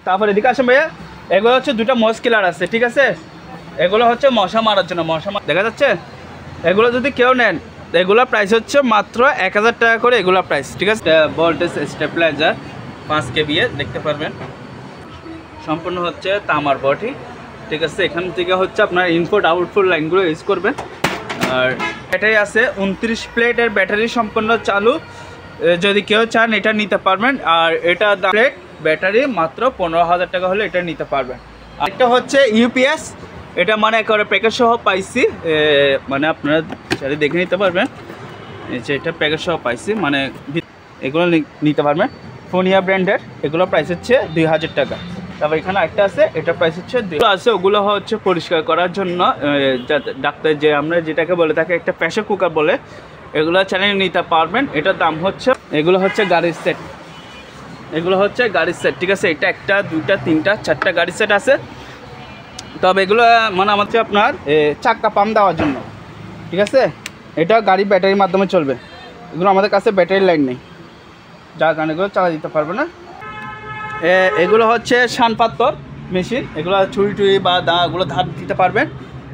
তারপর এদিকে আসেন ভাইয়া, এগুলো হচ্ছে দুটো মস্কিলার আছে, ঠিক আছে? এগুলো হচ্ছে মশা মারার জন্য, দেখা যাচ্ছে। এগুলো যদি কেউ নেন, এগুলোর প্রাইস হচ্ছে মাত্র 1000 টাকা করে এগুলোর প্রাইস, ঠিক আছে? ভোল্টেজ স্টেবিলাইজার 5 kVA দেখতে পারবেন, সম্পূর্ণ হচ্ছে তামার বডি, ঠিক আছে? এখান থেকে হচ্ছে আপনার ইনপুট আউটপুট লাইনগুলো ইউজ করবেন। আর ব্যাটারি আছে 29 প্লেটের ব্যাটারি, সম্পূর্ণ চালু। যদি কেউ চান এটা নিতে পারবেন। আর এটা প্লেট ব্যাটারি মাত্র 15,000 টাকা হলে এটা নিতে পারবেন। আরেকটা হচ্ছে ইউপিএস, এটা মানে একেবারে প্যাকেজ সহ পাইছি, মানে আপনারা চাইলে দেখে নিতে পারবেন। এই যে এটা প্যাকেজ সহ পাইছি, মানে এগুলো নিতে পারবেন। ফোনিয়া ব্র্যান্ডের, এগুলো প্রাইস হচ্ছে 2000 টাকা। তারপর এখানে একটা আছে, এটা প্রাইস হচ্ছে 2 আছে। ওগুলো হচ্ছে পরিষ্কার করার জন্য, ডাক্তার যে আমরা যেটাকে বলে থাকে একটা প্রেসার কুকার বলে, এগুলো চ্যানেল নিতে পারবেন। এটার দাম হচ্ছে, এগুলো হচ্ছে গাড়ির সেট, এগুলো হচ্ছে গাড়ির সেট, ঠিক আছে? এটা 1টা 2টা 3টা 4টা গাড়ির সেট আছে। তবে এগুলো মানে আমাদের আপনার চাক্কা পাম্প দেওয়ার জন্য, ঠিক আছে? এটা গাড়ি ব্যাটারির মাধ্যমে চলবে। এগুলো আমাদের কাছে ব্যাটারি লাইন নেই, যার কারণে এগুলো চালা দিতে পারবে না। এগুলো হচ্ছে শানপাত্তর মেশিন, এগুলো ছুরি টুরি বা দাগুলো ধার দিতে পারবেন।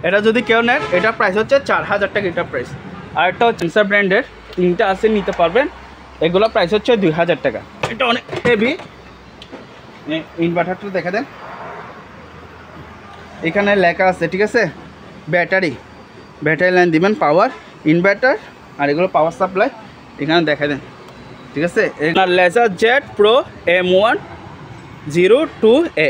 এটা যদি কেউ নেন, এটার প্রাইস হচ্ছে 4000 টাকা এটার প্রাইস। আর একটা হচ্ছে সেন্সার ব্র্যান্ডের, 3টা আছে, নিতে পারবেন। এগুলো প্রাইস হচ্ছে 2000 টাকা। এটা অনেক হেভি। ইনভার্টারটা দেখে দেন, এখানে লেখা আছে, ঠিক আছে? ব্যাটারি লাইন দিবেন, পাওয়ার ইনভার্টার, আর এগুলো পাওয়ার সাপ্লাই এখানে দেখা দেন, ঠিক আছে? এখানে লেজার জেট প্রো M102A,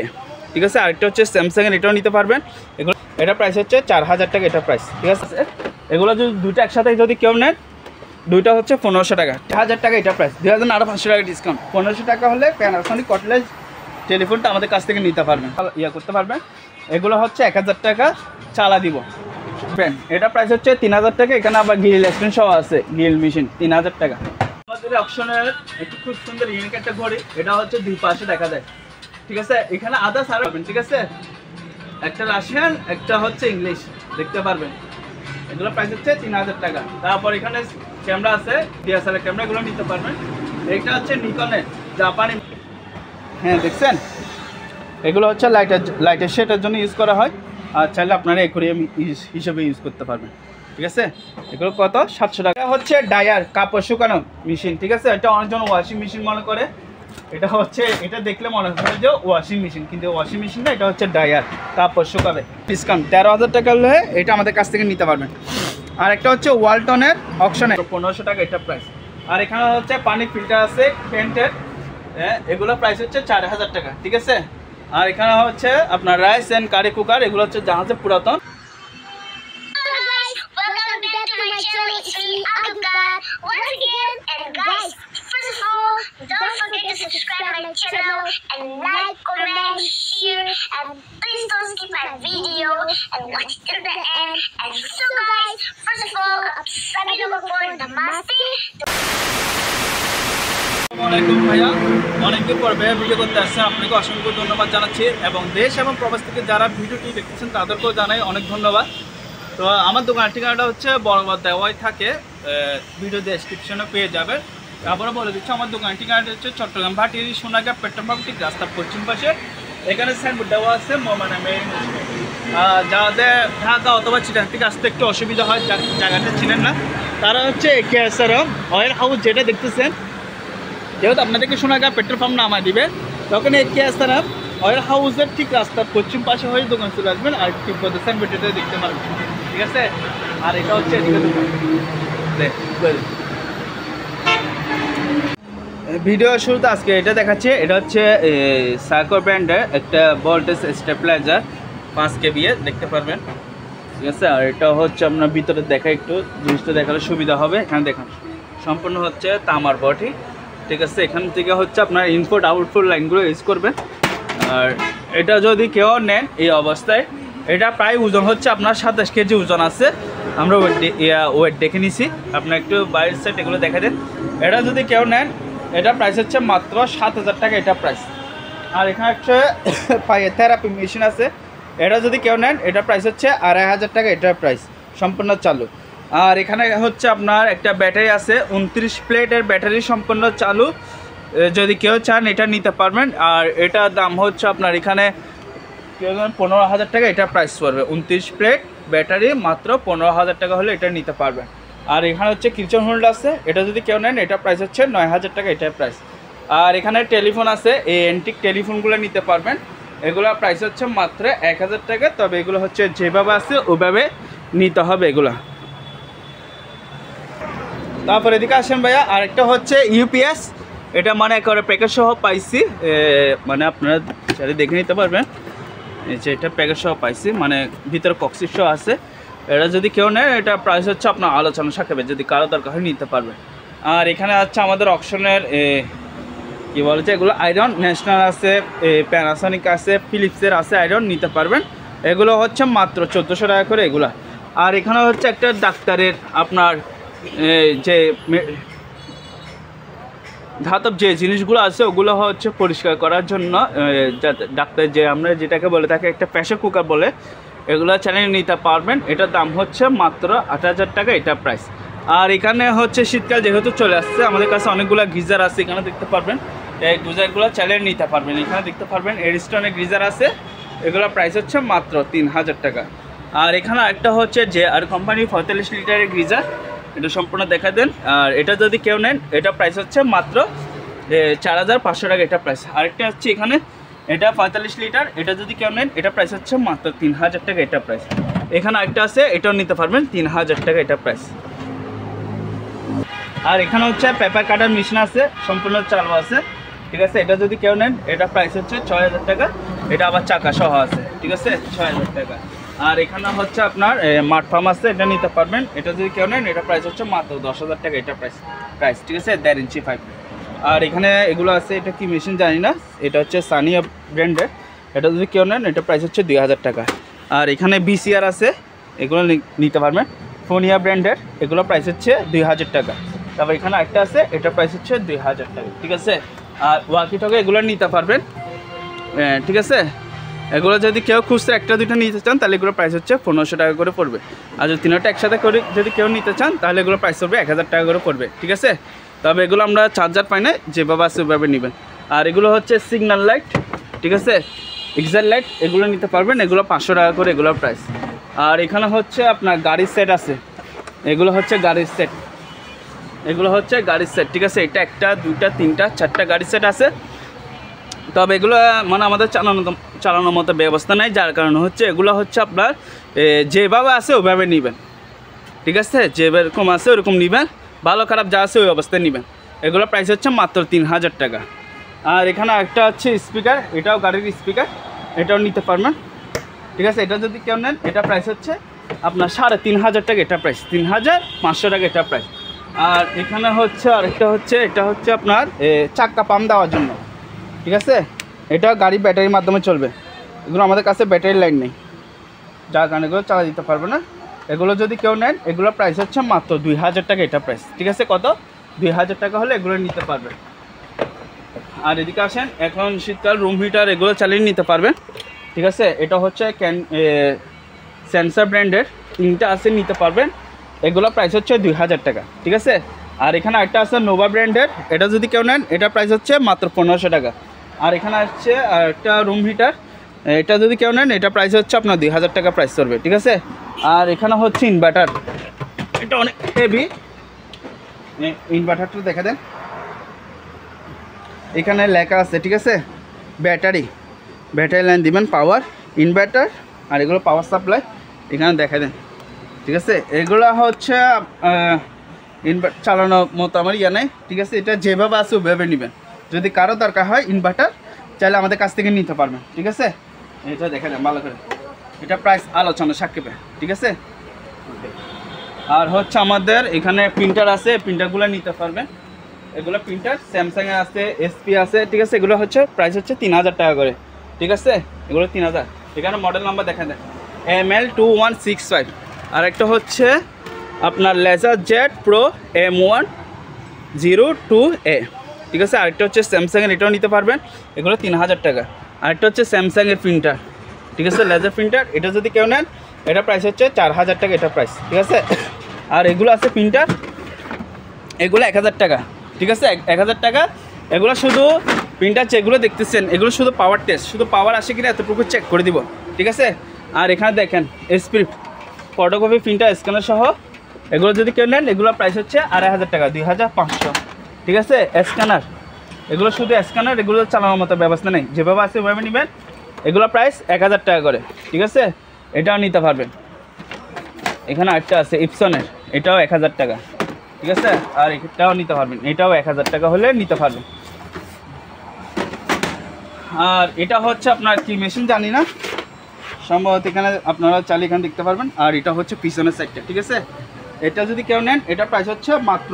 ঠিক আছে? আরেকটা হচ্ছে স্যামসাংয়ের, এটাও নিতে পারবেন। এগুলো এটা প্রাইস হচ্ছে 4000 টাকা এটা প্রাইস, ঠিক আছে? এগুলো যদি দুটো একসাথে যদি কেউ নেন, দুইটা হচ্ছে 1500 টাকা। 1000 টাকা এটা প্রাইস, 2000 আরও 500 টাকা ডিসকাউন্ট। 1500 টাকা হলে প্যানাসোনিক কর্ডলেস টেলিফোনটা আমাদের কাছ থেকে নিতে পারবেন, করতে পারবেন। এগুলো হচ্ছে 1000 টাকা চালা দিব। এটা প্রাইস হচ্ছে 3000 টাকা। এখানে আবার গ্রিল স্ক্রিন সহ আছে, গ্রিল মেশিন 3000 টাকা। আমাদের অপশনের একটু খুব সুন্দর ইউনিক একটা ঘড়ি, এটা হচ্ছে দুই পাশে দেখা যায়, ঠিক আছে? এখানে আদা সারা পাবেন, ঠিক আছে? একটা রাশিয়ান, একটা হচ্ছে ইংলিশ দেখতে পারবেন। এগুলো প্রাইস হচ্ছে 3000 টাকা। তারপর এখানে ক্যামেরা আছে, ডিএসএলআর ক্যামেরা, এগুলো নিতে পারবেন। এটা হচ্ছে নিকনের জাপানি, হ্যাঁ দেখছেন? এগুলো হচ্ছে লাইটের শেডের জন্য ইউজ করা হয়। আর চাইলে আপনারা অ্যাকোয়ারিয়াম হিসেবে ইউজ করতে পারবেন, ঠিক আছে? এগুলো কত? 700 টাকা। হচ্ছে ডায়ার, কাপড় শুকানো মেশিন, ঠিক আছে? এটা অনেকজন ওয়াশিং মেশিন মনে করে। এটা হচ্ছে, এটা দেখলে মনে হয় যে ওয়াশিং মেশিন, কিন্তু ওয়াশিং মেশিন না, এটা হচ্ছে ডায়ার, কাপড় শুকাবে। ডিসকাউন্ট 13000 টাকা হলে এটা আমাদের কাছ থেকে নিতে পারবেন। আর একটা হচ্ছে ওয়ালটনের অপশনে 1500 টাকা এটা প্রাইস। আর এখানে হচ্ছে পানি ফিল্টার আছে পেন্টের, এগুলো প্রাইস হচ্ছে 4000 টাকা, ঠিক আছে? আর এখানে হচ্ছে আপনার রাইস এন্ড কারি কুকার, এগুলো হচ্ছে জাহাজের পুরাতন। Don't forget to subscribe my channel and like, comment, share, and please don't skip my video and watch till the end. And so guys, first of all, Namaste. আসসালামু ভাইয়া, অনেকদিন পর video করতে আসছে, আপনাকে অসংখ্য ধন্যবাদ জানাচ্ছি। এবং দেশ এবং প্রবাস থেকে যারা ভিডিওটি দেখতেছেন তাদেরকেও জানাই অনেক ধন্যবাদ। তো আমার দোকানের ঠিকানাটা হচ্ছে বরাবর দেওয়াই থাকে, ভিডিও ডেসক্রিপশনে পেয়ে যাবেন। তারপরে বলে দিচ্ছি, আমার দোকানের ঠিকানাটা হচ্ছে চট্টগ্রাম ভাটিয়ারি সোনাগাঁ পেট্রোল পাম্প ঠিক রাস্তার পশ্চিম পাশে। এখানে সাইনবোর্ড দেওয়া আছে মোমানা মেইন। যাদের ঢাকা অথবা চিটাগাং থেকে আসতে একটু অসুবিধা হয়, জায়গাটা চিনেন না, তারা হচ্ছে কেএসআরএম অয়েল হাউস যেটা দেখতেছেন, যেহেতু আপনাদেরকে সোনাগাঁ পেট্রোল পাম্প নামা দিবে, তখন এই কেএসআরএম অয়েল হাউসের ঠিক রাস্তার পশ্চিম পাশে হয়ে দোকান চলে আসবেন। আর ঠিক করতে সাইনবোর্ডটা দেখতে পারবেন, ঠিক আছে? আর এটা হচ্ছে এদিকে দোকান। ভিডিও শুরুতে আজকে এটা দেখাচ্ছে, এটা হচ্ছে সার্কো ব্র্যান্ডের একটা ভোল্টেজ স্টেবিলাইজার 5 kVA দেখতে পারবেন, ঠিক আছে? আর এটা হচ্ছে আপনার ভিতরে দেখা, একটু জিনিসটা দেখালে সুবিধা হবে। এখানে দেখান, সম্পূর্ণ হচ্ছে তামার বডি, ঠিক আছে? এখান থেকে হচ্ছে আপনার ইনপুট আউটপুট লাইনগুলো ইউজ করবেন। আর এটা যদি কেউ নেন এই অবস্থায়, এটা প্রায় ওজন হচ্ছে আপনার 27 কেজি ওজন আছে। আমরা ওয়েট দেখে নিছি, আপনার একটু বাইরের সাইড এগুলো দেখা দেন। এটা যদি কেউ নেন, এটা প্রাইস হচ্ছে মাত্র 7000 টাকা এটা প্রাইস। আর এখানে একটা থেরাপি মেশিন আছে, এটা যদি কেউ নেন, এটা প্রাইস হচ্ছে 2500 টাকা এটার প্রাইস, সম্পূর্ণ চালু। আর এখানে হচ্ছে আপনার একটা ব্যাটারি আছে 29 প্লেটের ব্যাটারি, সম্পূর্ণ চালু। যদি কেউ চান এটা নিতে পারবেন। আর এটার দাম হচ্ছে আপনার এখানে কেউ 15,000 টাকা এটা প্রাইস পড়বে। 29 প্লেট ব্যাটারি মাত্র 15,000 টাকা হলে এটা নিতে পারবেন। আর এখানে হচ্ছে কিচেন হোল্ডার আছে, এটা যদি কেউ নেন এটা প্রাইস হচ্ছে 9,000 টাকা, এটাই প্রাইস। আর এখানে টেলিফোন আছে, এই অ্যান্টিক টেলিফোনগুলো নিতে পারবেন, এগুলো প্রাইস হচ্ছে মাত্র 1,000 টাকা। তবে এগুলো হচ্ছে যেভাবে আছে ওভাবে নিতে হবে এগুলো। তারপর এদিকে আসেন ভাইয়া, আরেকটা হচ্ছে ইউপিএস, এটা মানে একেবারে প্যাকেজ সহ পাইছি, মানে আপনারা চাইলে দেখে নিতে পারবেন। এই যে এটা প্যাকেজ সহ পাইছি, মানে ভিতরে কক্সিস সহ আছে। এটা যদি কেউ নেয় এটা প্রাইস হচ্ছে আপনার আলোচনা সাপেক্ষে, যদি কারো দরকার হয় নিতে পারবেন। আর এখানে আছে আমাদের অকশনের কী বলছে এগুলো আয়রন, ন্যাশনাল আছে, প্যানাসনিক আছে, ফিলিপসের আছে, আয়রন নিতে পারবেন। এগুলো হচ্ছে মাত্র 1400 টাকা করে এগুলো। আর এখানে হচ্ছে একটা ডাক্তারের আপনার যে ধাতব যে জিনিসগুলো আছে ওগুলো হচ্ছে পরিষ্কার করার জন্য, ডাক্তার যে আমরা যেটাকে বলে থাকি একটা প্রেসার কুকার বলে, এগুলো চ্যানেল নিতে পারবেন। এটার দাম হচ্ছে মাত্র 8,000 টাকা, এটা প্রাইস। আর এখানে হচ্ছে শীতকাল যেহেতু চলে আসছে, আমাদের কাছে অনেকগুলো গিজার আছে, এখানে দেখতে পারবেন। এই গিজারগুলো চ্যানেল নিতে পারবেন, এখানে দেখতে পারবেন এরিস্টনের গিজার আছে, এগুলো প্রাইস হচ্ছে মাত্র 3,000 টাকা। আর এখানে একটা হচ্ছে যে আর কোম্পানি 45 লিটারের গিজার, এটা সম্পূর্ণ দেখা দেন। আর এটা যদি কেউ নেন এটা প্রাইস হচ্ছে মাত্র 4,500 টাকা, এটা প্রাইস। আরেকটা হচ্ছে এখানে এটা 45 লিটার, এটা যদি কেউ নেন এটা প্রাইস হচ্ছে মাত্র 3,000 টাকা, এটা প্রাইস। এখানে একটা আছে, এটাও নিতে পারবেন 3,000 টাকা, এটা প্রাইস। আর এখানে হচ্ছে পেপার কাটার মেশিন আছে, সম্পূর্ণ চালু আছে, ঠিক আছে। এটা যদি কেউ নেন এটা প্রাইস হচ্ছে 6,000 টাকা, এটা আবার চাকা সহ আছে, ঠিক আছে, 6,000 টাকা। আর এখানে হচ্ছে আপনার মাঠ ফার্ম আছে, এটা নিতে পারবেন। এটা যদি কেউ নেন এটা প্রাইস হচ্ছে মাত্র 10,000 টাকা, এটা প্রাইস, ঠিক আছে, 1.5 ইঞ্চি 5। আর এখানে এগুলো আছে, এটা কি মেশিন জানি না, এটা হচ্ছে সানিয়া ব্র্যান্ডের, এটা যদি কেউ নেন এটা প্রাইস হচ্ছে 2,000 টাকা। আর এখানে বিসিআর আছে, এগুলো নিতে পারবেন, ফোনিয়া ব্র্যান্ডের, এগুলো প্রাইস হচ্ছে 2,000 টাকা। তারপর এখানে একটা আছে, এটা প্রাইস হচ্ছে 2,000 টাকা, ঠিক আছে। আর ওয়াকি টকি এগুলো নিতে পারবেন, ঠিক আছে। এগুলো যদি কেউ খুচরা একটা দুটো নিতে চান তাহলে এগুলো প্রাইস হচ্ছে 1,500 টাকা করে পড়বে। আর যদি তিনটা একসাথে করে যদি কেউ নিতে চান তাহলে এগুলো প্রাইস পড়বে 1,000 টাকা করে পড়বে, ঠিক আছে। তবে এগুলো আমরা চার্জার পাই না, যেভাবে আছে ওইভাবে নেবেন। আর এগুলো হচ্ছে সিগন্যাল লাইট, ঠিক আছে, এক্সার লাইট, এগুলো নিতে পারবেন, এগুলো 500 টাকা করে এগুলোর প্রাইস। আর এখানে হচ্ছে আপনার গাড়ির সেট আছে, এগুলো হচ্ছে গাড়ির সেট, এগুলো হচ্ছে গাড়ির সেট, ঠিক আছে। এটা একটা দুইটা তিনটা চারটা গাড়ির সেট আছে। তবে এগুলো মানে আমাদের চালানোর মতো ব্যবস্থা নেই, যার কারণে হচ্ছে এগুলো হচ্ছে আপনার যেভাবে আছে ওইভাবে নেবেন, ঠিক আছে, যেরকম আছে ওরকম নেবেন, ভালো খারাপ যা আছে ওই অবস্থায় নেবেন। এগুলো প্রাইস হচ্ছে মাত্র 3,000 টাকা। আর এখানে একটা হচ্ছে স্পিকার, এটাও গাড়ির স্পিকার, এটাও নিতে পারবেন, ঠিক আছে। এটা যদি কেউ নেন এটা প্রাইস হচ্ছে আপনার 3,500 টাকা, এটা প্রাইস 3,500 টাকা, এটা প্রাইস। আর এখানে হচ্ছে আরেকটা হচ্ছে, এটা হচ্ছে আপনার চাক্কা পাম্প দেওয়ার জন্য, ঠিক আছে, এটা গাড়ি ব্যাটারির মাধ্যমে চলবে। এগুলো আমাদের কাছে ব্যাটারি লাইন নেই, যার কারণে এগুলো চালা দিতে পারবে না। এগুলো যদি কেউ নেন এগুলো প্রাইস হচ্ছে মাত্র 2,000 টাকা, এটা প্রাইস, ঠিক আছে। কত? 2,000 টাকা হলে এগুলো নিতে পারবেন। আর এদিকে আসেন, এখন শীতকাল রুম হিটার এগুলো চালিয়ে নিতে পারবেন, ঠিক আছে। এটা হচ্ছে সেন্সার ব্র্যান্ডের, 3টা আছে, নিতে পারবেন। এগুলো প্রাইস হচ্ছে 2,000 টাকা, ঠিক আছে। আর এখানে একটা আছে নোভা ব্র্যান্ডের, এটা যদি কেউ নেন এটা প্রাইস হচ্ছে মাত্র 1,500 টাকা। আর এখানে আসছে একটা রুম হিটার, এটা যদি কেউ নেন এটা প্রাইস হচ্ছে আপনার 2,000 টাকা প্রাইস করবে, ঠিক আছে। আর এখানে হচ্ছে ইনভার্টার, এটা অনেক হেভি, ইনভার্টারটা দেখে দেন, এখানে লেখা আছে, ঠিক আছে, ব্যাটারি লাইন দিবেন, পাওয়ার ইনভার্টার, আর এগুলো পাওয়ার সাপ্লাই এখানে দেখা দেন, ঠিক আছে। এগুলো হচ্ছে চালানোর মতো আমার ইয়া নেই, ঠিক আছে। এটা যেভাবে আছে ওইভাবে নেবেন, যদি কারো দরকার হয় ইনভার্টার চাইলে আমাদের কাছ থেকে নিতে পারবেন, ঠিক আছে। এটা দেখে দেন ভালো করে, এটা প্রাইস আলোচনা সাক্ষেপে, ঠিক আছে। আর হচ্ছে আমাদের এখানে প্রিন্টার আছে, প্রিন্টারগুলো নিতে পারবেন। এগুলো প্রিন্টার স্যামসাংয়ে আছে, এসপি আছে, ঠিক আছে। এগুলো হচ্ছে প্রাইস হচ্ছে 3,000 টাকা করে, ঠিক আছে। এগুলো 3,000। এখানে মডেল নাম্বার দেখা দেন ML2165। আর একটা হচ্ছে আপনার লেজার জেট প্রো M102A, ঠিক আছে। আরেকটা হচ্ছে স্যামসাংয়ের, এটাও নিতে পারবেন, এগুলো 3,000 টাকা। আরেকটা হচ্ছে স্যামসাংয়ের প্রিন্টার, ঠিক আছে, লেজার প্রিন্টার, এটা যদি কেউ নেন এটা প্রাইস হচ্ছে 4,000 টাকা, এটা প্রাইস, ঠিক আছে। আর এগুলো আছে প্রিন্টার, এগুলো 1,000 টাকা, ঠিক আছে, 1,000 টাকা। এগুলো শুধু প্রিন্টার যেগুলো দেখতেছেন এগুলো শুধু পাওয়ার টেস্ট, শুধু পাওয়ার আসে কিনা এতটুকু চেক করে দিব, ঠিক আছে। আর এখানে দেখেন এসপি ফটোকপি প্রিন্টার স্ক্যানার সহ এগুলো যদি কেউ নেন এগুলো প্রাইস হচ্ছে 2500 টাকা, 2500, ঠিক আছে। স্ক্যানার এগুলো শুধু স্ক্যানার, এগুলো চালানোর মতো ব্যবস্থা নেই, যেভাবে আছে ওইভাবে নেবেন। এগুলো প্রাইস 1000 টাকা করে, ঠিক আছে। এটাও নিতে পারবেন। এখানে আরেকটা আছে ইপসনের, এটাও 1000 টাকা, ঠিক আছে। আর এটাও নিতে পারবেন, এটাও 1000 টাকা হলে নিতে পারবেন। আর এটা হচ্ছে আপনার কি মেশিন জানি না, সম্ভবত এখানে আপনারা চালিয়ে এখানে দেখতে পারবেন। আর এটা হচ্ছে পিছনের সাইডটা, ঠিক আছে। এটা যদি কেউ নেন এটা প্রাইস হচ্ছে মাত্র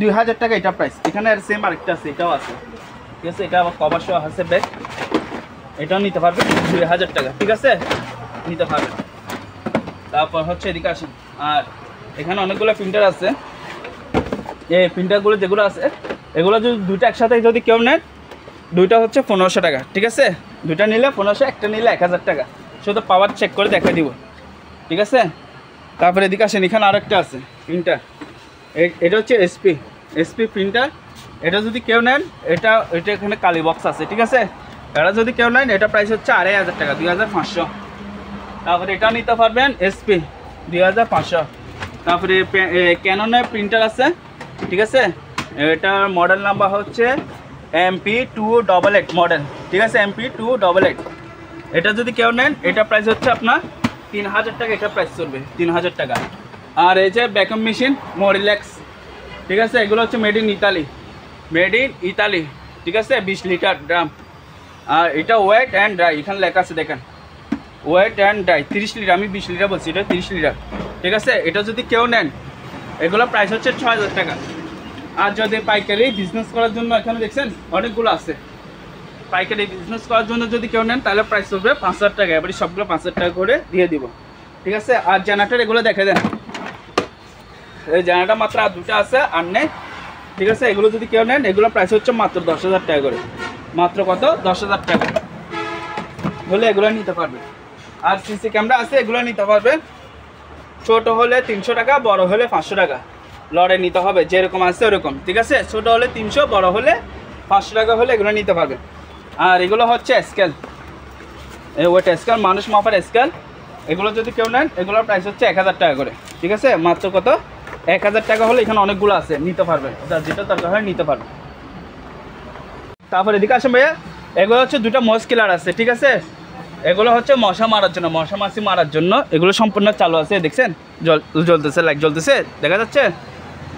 2000 টাকা, এটা প্রাইস। এখানে আর সেম আরেকটা আছে, এটাও আছে, ঠিক আছে। এটা আবার কভার সহ আছে ব্যাগ, এটাও নিতে পারবেন 2000 টাকা, ঠিক আছে, নিতে পারবেন। তারপর হচ্ছে এদিকে আসেন। আর এখানে অনেকগুলো প্রিন্টার আছে, এই প্রিন্টারগুলো যেগুলো আছে এগুলো যদি দুইটা একসাথে যদি কেউ নেন দুইটা হচ্ছে 1500 টাকা, ঠিক আছে। দুইটা নিলে 1500, একটা নিলে 1000 টাকা, শুধু পাওয়ার চেক করে দেখা দিব, ঠিক আছে। তারপরে এদিকে আসেন, এখানে আরেকটা আছে প্রিন্টার, এটা হচ্ছে এসপি প্রিন্টার। এটা যদি কেউ নেন এটা এখানে কালি বক্স আছে, ঠিক আছে। এটা যদি কেউ নেন এটা প্রাইস হচ্ছে 2500 টাকা, 2500। তারপরে এটা নিতে পারবেন এসপি 2500। তারপরে ক্যাননের প্রিন্টার আছে, ঠিক আছে। এটার মডেল নাম্বার হচ্ছে MP288 মডেল, ঠিক আছে, MP288। এটা যদি কেউ নেন এটা প্রাইস হচ্ছে আপনার 3000 টাকা, এটা প্রাইস চলবে 3000 টাকা। আর এই যে ভ্যাকুয়াম মেশিন মোরিল্যাক্স, ঠিক আছে, এগুলো হচ্ছে মেড ইন ইতালি, ঠিক আছে, 20 লিটার ড্রাম। আর এটা ওয়েট অ্যান্ড ড্রাই, এখানে লেখা আছে দেখেন ওয়েট অ্যান্ড ড্রাই, 30 লিটার, আমি 20 লিটার বলছি, এটা 30 লিটার, ঠিক আছে। এটা যদি কেউ নেন এগুলো প্রাইস হচ্ছে 6000 টাকা। আর যদি পাইকারি বিজনেস করার জন্য এখানে দেখছেন অনেকগুলো আছে, পাইকারি বিজনেস করার জন্য যদি কেউ নেন তাহলে প্রাইস হবে 5000 টাকা, এবারে সবগুলো 5000 টাকা করে দিয়ে দিব, ঠিক আছে। আর জেনারেটর এগুলো দেখে দেন, এই জেনারেটর মাত্র আর দুটো আছে আর নেই, ঠিক আছে। এগুলো যদি কেউ নেন এগুলো প্রাইস হচ্ছে মাত্র 10000 টাকা করে, মাত্র কত 10000 টাকা হলে এগুলো নিতে পারবেন। আর সিসি ক্যামেরা আছে, এগুলো নিতে পারবেন। ছোট হলে 300 টাকা, বড় হলে 500 টাকা লড়ে নিতে হবে, যেরকম আছে ওরকম, ঠিক আছে। ছোট হলে 300, বড় হলে 500 টাকা হলে এগুলো নিতে পারবেন। আর এগুলো হচ্ছে স্কেল, ওয়েট স্কেল, মানুষ মাপার স্কেল। এগুলো যদি কেউ নেন এগুলোর প্রাইস হচ্ছে 1000 টাকা করে, ঠিক আছে, মাত্র কত 1000 টাকা হলে এখানে অনেকগুলো আছে, নিতে পারবেন, যেটা দরকার হয় নিতে পারবেন। তারপর এদিকে আসেন ভাইয়া, এগুলো হচ্ছে দুটা মস্কিলার আছে, ঠিক আছে। এগুলো হচ্ছে মশা মারার জন্য, মশা মাছি মারার জন্য এগুলো সম্পূর্ণ চালু আছে, দেখছেন জ্বলতেছে, লাইট জ্বলতেছে, দেখা যাচ্ছে।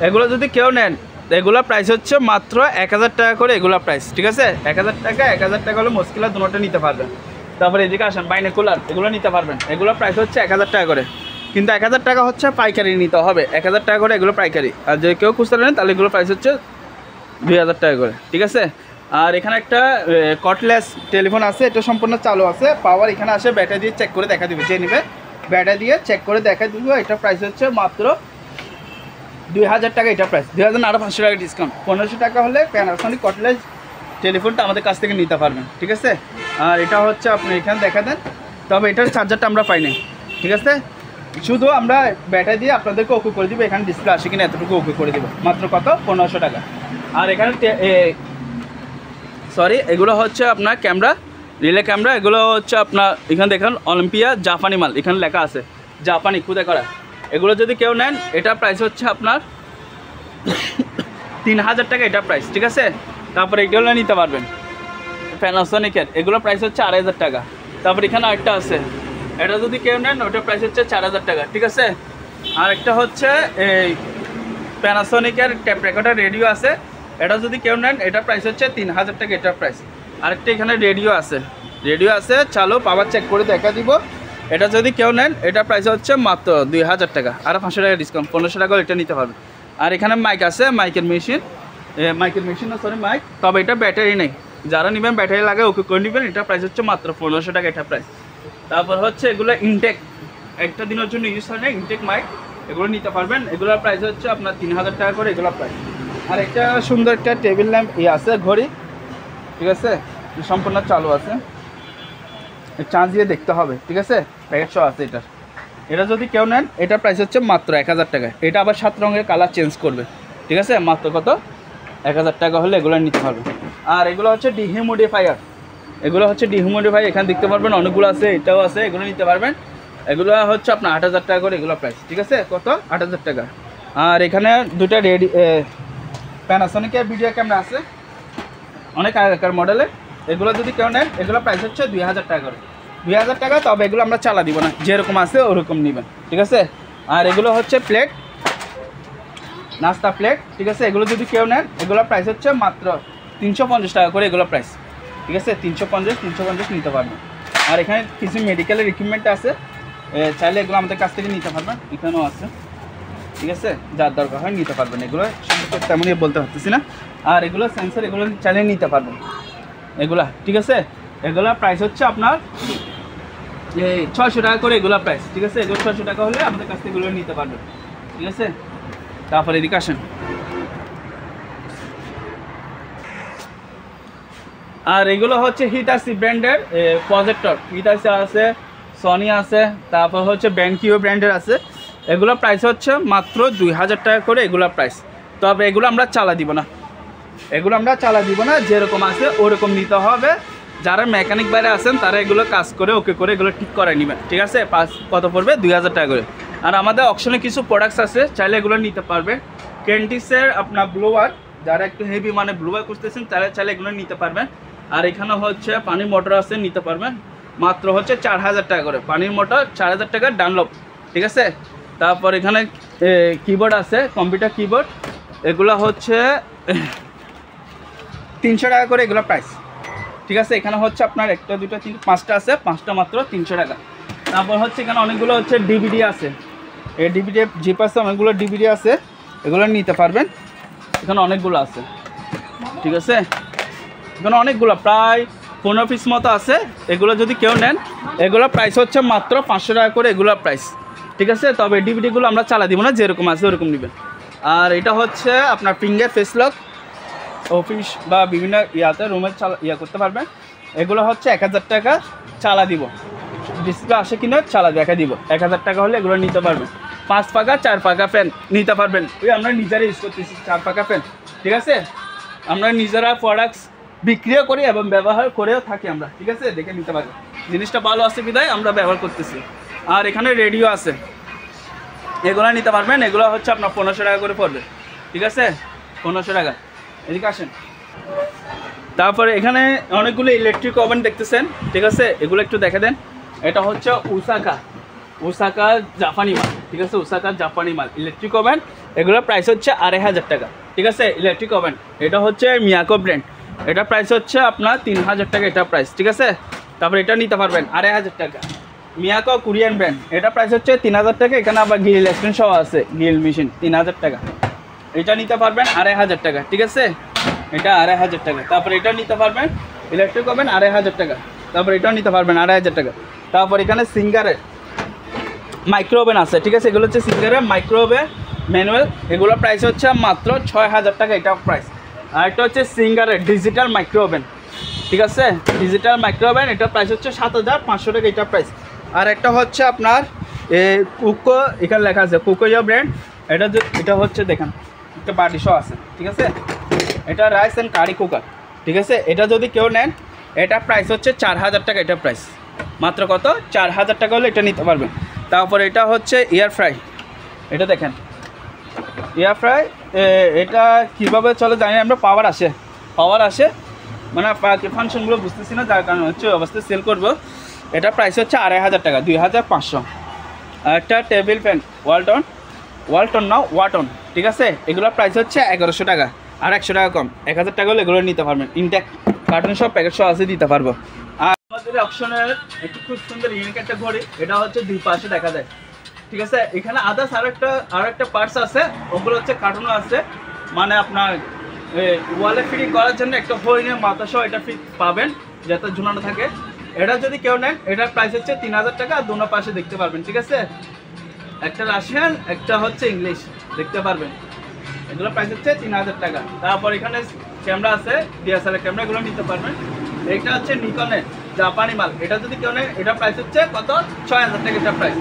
এগুলো যদি কেউ নেন এগুলোর প্রাইস হচ্ছে মাত্র 1000 টাকা করে, এগুলোর প্রাইস, ঠিক আছে। 1000 টাকা হলে মস্কিলার দুটোটা নিতে পারবেন। তারপরে এদিকে আসেন বাইনোকুলার, এগুলো নিতে পারবেন, এগুলোর প্রাইস হচ্ছে 1000 টাকা করে, কিন্তু 1000 টাকা হচ্ছে পাইকারি নিতে হবে, 1000 টাকা করে এগুলো পাইকারি। আর যদি কেউ খুচরা নেন তাহলে এগুলো প্রাইস হচ্ছে 2000 টাকা করে, ঠিক আছে। আর এখানে একটা কর্ডলেস টেলিফোন আছে, এটা সম্পূর্ণ চালু আছে, পাওয়ার এখানে আসে, ব্যাটারি দিয়ে চেক করে দেখা দিবে, যে নেবে ব্যাটারি দিয়ে চেক করে দেখা দিব। এটা প্রাইস হচ্ছে মাত্র 2000 টাকা, এটা প্রাইস 2000 আরও 500 টাকা ডিসকাউন্ট, 1500 টাকা হলে প্যানাসোনিক কর্ডলেস টেলিফোনটা আমাদের কাছ থেকে নিতে পারবেন, ঠিক আছে। আর এটা হচ্ছে আপনি এখানে দেখা দেন, তবে এটার চার্জারটা আমরা পাই নাই, ঠিক আছে। শুধু আমরা ব্যাটারি দিয়ে আপনাদেরকে ওকে করে দিব, এখানে ডিসপ্লে আসে কিনা এতটুকু ওকে করে দিব, মাত্র কত 1500 টাকা। আর এখানে এগুলো হচ্ছে আপনার ক্যামেরা, রিলে ক্যামেরা, এগুলো হচ্ছে আপনার এখানে দেখেন অলিম্পিয়া জাপানি মাল, এখানে লেখা আছে জাপানি খুদে করা। এগুলো যদি কেউ নেন এটা প্রাইস হচ্ছে আপনার 3000 টাকা, এটা প্রাইস, ঠিক আছে। তারপরে এগুলো নিতে পারবেন প্যানাসোনিকের, এগুলো প্রাইস হচ্ছে 2500 টাকা। তারপর এখানে আরেকটা আছে, এটা যদি কেউ নেন ওটার প্রাইস হচ্ছে 4000 টাকা, ঠিক আছে। আর একটা হচ্ছে এই প্যানাসোনিকের ট্যাপ রেকর্ডার রেডিও আছে, এটা যদি কেউ নেন এটার প্রাইস হচ্ছে 3000 টাকা, এটার প্রাইস। আরেকটা এখানে রেডিও আছে চালু, পাওয়ার চেক করে দেখা দিব। এটা যদি কেউ নেন এটার প্রাইস হচ্ছে মাত্র 2000 টাকা, আরও 500 টাকা ডিসকাউন্ট, 1500 টাকা এটা নিতে পারবেন। আর এখানে মাইক আছে, মাইকের মেশিন না সরি মাইক, তবে এটা ব্যাটারি নেই, যারা নেবেন ব্যাটারি লাগে ওকে করে নেবেন, এটা প্রাইস হচ্ছে মাত্র 1500 টাকা, এটা প্রাইস। তারপর হচ্ছে এগুলো ইনটেক, একটা দিনের জন্য ইউজ হয় না, ইনটেক মাইক, এগুলো নিতে পারবেন, এগুলোর প্রাইস হচ্ছে আপনার 3000 টাকা করে, এগুলোর প্রাইস। আর একটা সুন্দর একটা টেবিল ল্যাম্প আছে ঘড়ি, ঠিক আছে, সম্পূর্ণ চালু আছে, চার্জ দিয়ে দেখতে হবে, ঠিক আছে, প্যাকেট সহ আছে এটার। এটা যদি কেউ নেন এটার প্রাইস হচ্ছে মাত্র 1000 টাকা, এটা আবার 7 রঙের কালার চেঞ্জ করবে, ঠিক আছে, মাত্র কত 1000 টাকা হলে এগুলো নিতে পারবেন। আর এগুলো হচ্ছে ডিহিউমিডিফায়ার, এগুলো হচ্ছে ডিহিউমিডিফায়ার, এখানে দেখতে পারবেন অনেকগুলো আছে, এটাও আছে, এগুলো নিতে পারবেন। এগুলো হচ্ছে আপনার 8000 টাকা করে এগুলো প্রাইস, ঠিক আছে? কত? 8000 টাকা। আর এখানে দুটো রেডি প্যানাসোনিকের ভিডিও ক্যামেরা আছে, অনেক আগেকার মডেলের। এগুলো যদি কেউ নেন এগুলো প্রাইস হচ্ছে 2000 টাকা করে, 2000 টাকা। তবে এগুলো আমরা চালা দিব না, যেরকম আছে ওরকম নেবেন, ঠিক আছে? আর এগুলো হচ্ছে প্লেট, নাস্তা প্লেট, ঠিক আছে? এগুলো যদি কেউ নেন এগুলো প্রাইস হচ্ছে মাত্র 350 টাকা করে এগুলো প্রাইস, ঠিক আছে? 350 নিতে পারবেন। আর এখানে কিছু মেডিকেলের ইকুইপমেন্ট আছে, চাইলে এগুলো আমাদের কাছ থেকে নিতে পারবেন, এখানেও আছে, ঠিক আছে? যার দরকার হয় নিতে পারবেন। এগুলো সম্পর্কে তেমনই বলতে পারতেছি না। আর এগুলো সেন্সর, এগুলো চাইলে নিতে পারবেন এগুলা, ঠিক আছে? এগুলা প্রাইস হচ্ছে আপনার 600 টাকা করে এগুলো প্রাইস, ঠিক আছে? এগুলো 600 টাকা হলে আমাদের কাছ থেকে এগুলো নিতে পারবেন, ঠিক আছে? তারপরে এদিকে আসেন। আর এগুলো হচ্ছে হিটাসি ব্র্যান্ডের প্রজেক্টর, হিটাসি আছে, সনি আছে, তারপর হচ্ছে ব্যাংকিও ব্র্যান্ডের আছে। এগুলো প্রাইস হচ্ছে মাত্র 2000 টাকা করে এগুলো প্রাইস। তবে এগুলো আমরা চালা দিব না, এগুলো আমরা চালা দিব না, যেরকম আছে ওরকম নিতে হবে। যারা মেকানিক বাইরে আছেন তারা এগুলো কাজ করে ওকে করে এগুলো ঠিক করে নেবেন, ঠিক আছে? কত পড়বে? 2000 টাকা করে। আর আমাদের অপশনে কিছু প্রোডাক্টস আছে, চাইলে এগুলো নিতে পারবেন। কেন্টিসের আপনার ব্লোয়ার, যারা একটু হেভি মানে ব্লোয়ার করতেছেন তারা চাইলে এগুলো নিতে পারবেন। আর এখানে হচ্ছে পানির মোটর আছে, নিতে পারবেন। মাত্র হচ্ছে 4000 টাকা করে পানির মোটর, 4000 টাকা ডানলপ, ঠিক আছে? তারপর এখানে কিবোর্ড আছে, কম্পিউটার কিবোর্ড, এগুলো হচ্ছে 300 টাকা করে এগুলো প্রাইস, ঠিক আছে? এখানে হচ্ছে আপনার 1 2 3 5টা আছে, 5টা মাত্র 300 টাকা। তারপর হচ্ছে এখানে অনেকগুলো হচ্ছে ডিভিডি আছে, এই ডিভিডি জিপ আছে, অনেকগুলো ডিভিডি আছে, এগুলো নিতে পারবেন। এখানে অনেকগুলো আছে, ঠিক আছে? এখানে অনেকগুলো প্রায় 15 পিস মতো আছে। এগুলো যদি কেউ নেন এগুলো প্রাইস হচ্ছে মাত্র 500 টাকা করে এগুলো প্রাইস, ঠিক আছে? তবে ডিভিডিগুলো আমরা চালা দিব না, যেরকম আছে ওরকম নেবেন। আর এটা হচ্ছে আপনার ফিঙ্গার ফেস লক, অফিস বা বিভিন্ন ইয়াতে রুমে করতে পারবেন। এগুলো হচ্ছে 1000 টাকা চালা দিব, ডিসপ্লে আসে কিনা চালা দেখা দিব। 1000 টাকা হলে এগুলো নিতে পারবেন। 5 পাকা 4 পাকা ফ্যান নিতে পারবেন। ওই আমরা নিজেরা ইউজ করতেছি 4 পাকা ফ্যান, ঠিক আছে? আমরা নিজেরা প্রোডাক্টস বিক্রিও করি এবং ব্যবহার করেও থাকি আমরা, ঠিক আছে? দেখে নিতে পারবেন, জিনিসটা ভালো আছে বিধায় আমরা ব্যবহার করতেছি। আর এখানে রেডিও আছে, এগুলো নিতে পারবেন। এগুলো হচ্ছে আপনার 1500 টাকা করে পড়বে, ঠিক আছে? 1500 টাকা। এদিকে আসেন। তারপরে এখানে অনেকগুলো ইলেকট্রিক ওভেন দেখতেছেন, ঠিক আছে? এগুলো একটু দেখে দেন। এটা হচ্ছে ওসাকা জাপানি মাল, ঠিক আছে? ওসাকা জাপানি মাল ইলেকট্রিক ওভেন, এগুলোর প্রাইস হচ্ছে 2500 টাকা, ঠিক আছে? Electric oven. এটা হচ্ছে মিয়াকো ব্র্যান্ড, এটা প্রাইস হচ্ছে আপনার 3000 টাকা এটা প্রাইস, ঠিক আছে? তারপরে এটা নিতে পারবেন 2500 টাকা। মিয়াকো কোরিয়ান ব্র্যান্ড, এটা প্রাইস হচ্ছে 3000 টাকা। এখানে আবার গ্রিল এক্সটেনশন সহ আছে, গ্রিল মেশিন 3000 টাকা। এটা নিতে পারবেন 2500 টাকা, ঠিক আছে? এটা 2500 টাকা। তারপরে এটা নিতে পারবেন ইলেকট্রিক ওভেন 2500 টাকা। তারপরে এটাও নিতে পারবেন 2500 টাকা। তারপর এখানে সিঙ্গারের মাইক্রো ওভেন আছে, ঠিক আছে? এগুলো হচ্ছে সিঙ্গারের মাইক্রো ওভেন ম্যানুয়াল, এগুলোর প্রাইস হচ্ছে মাত্র 6000 টাকা এটা প্রাইস। আর এটা হচ্ছে সিঙ্গারের ডিজিটাল মাইক্রো ওভেন, ঠিক আছে? ডিজিটাল মাইক্রো ওভেন, এটার প্রাইস হচ্ছে 7500 টাকা এটা প্রাইস। আর একটা হচ্ছে আপনার কুকো, এখানে লেখা আছে কুকোয়া ব্র্যান্ড, এটা হচ্ছে দেখেন একটা বাটি শো আছে, ঠিক আছে? এটা রাইস অ্যান্ড কারি কুকার, ঠিক আছে? এটা যদি কেউ নেন এটা প্রাইস হচ্ছে 4000 টাকা এটা প্রাইস। মাত্র কত? 4000 টাকা হলে এটা নিতে পারবেন। তারপর এটা হচ্ছে এয়ার ফ্রাই, এটা দেখেন এয়ার ফ্রাই, এটা কীভাবে চলে জানি আমরা, পাওয়ার আসে মানে ফাংশনগুলো বুঝতেছি না, যার কারণে হচ্ছে অবস্থায় সেল করবো। এটা প্রাইস হচ্ছে 2500 টাকা, 2500। আর একটা টেবিল ফ্যান ওয়ালটন না ওয়াটন, ঠিক আছে? এগুলোর প্রাইস হচ্ছে 1100 টাকা, আর 100 টাকা কম, 1000 টাকা হলে এগুলো নিতে পারবেন। ইনটেক কার্টুন সব প্যাকেট সব আছে, দিতে পারবো। আর আমাদের অপশনের একটু খুব সুন্দর ইউনিক একটা ঘড়ি, এটা হচ্ছে 2 পাশে দেখা যায়, ঠিক আছে? এখানে আদার্স আর একটা পার্টস আছে, ওগুলো হচ্ছে কার্টুনও আছে, মানে আপনার ওয়ালে ফিটিং করার জন্য একটা হরিণের মাথা সহ এটা পাবেন, যাতে ঝুলানো থাকে। এটা যদি কেউ নেন এটার প্রাইস হচ্ছে 3000 টাকা, আর দুনো পাশে দেখতে পারবেন, ঠিক আছে? একটা রাশিয়ান, একটা হচ্ছে ইংলিশ, দেখতে পারবেন। এগুলো প্রাইস হচ্ছে 3000 টাকা। তারপর এখানে ক্যামেরা আছে, ডিএসএলআর ক্যামেরা, এগুলো নিতে পারবেন। এটা হচ্ছে নিকনের জাপানি মাল, এটা যদি কেউ নেন এটা প্রাইস হচ্ছে কত? 6000 টাকা এটা প্রাইস।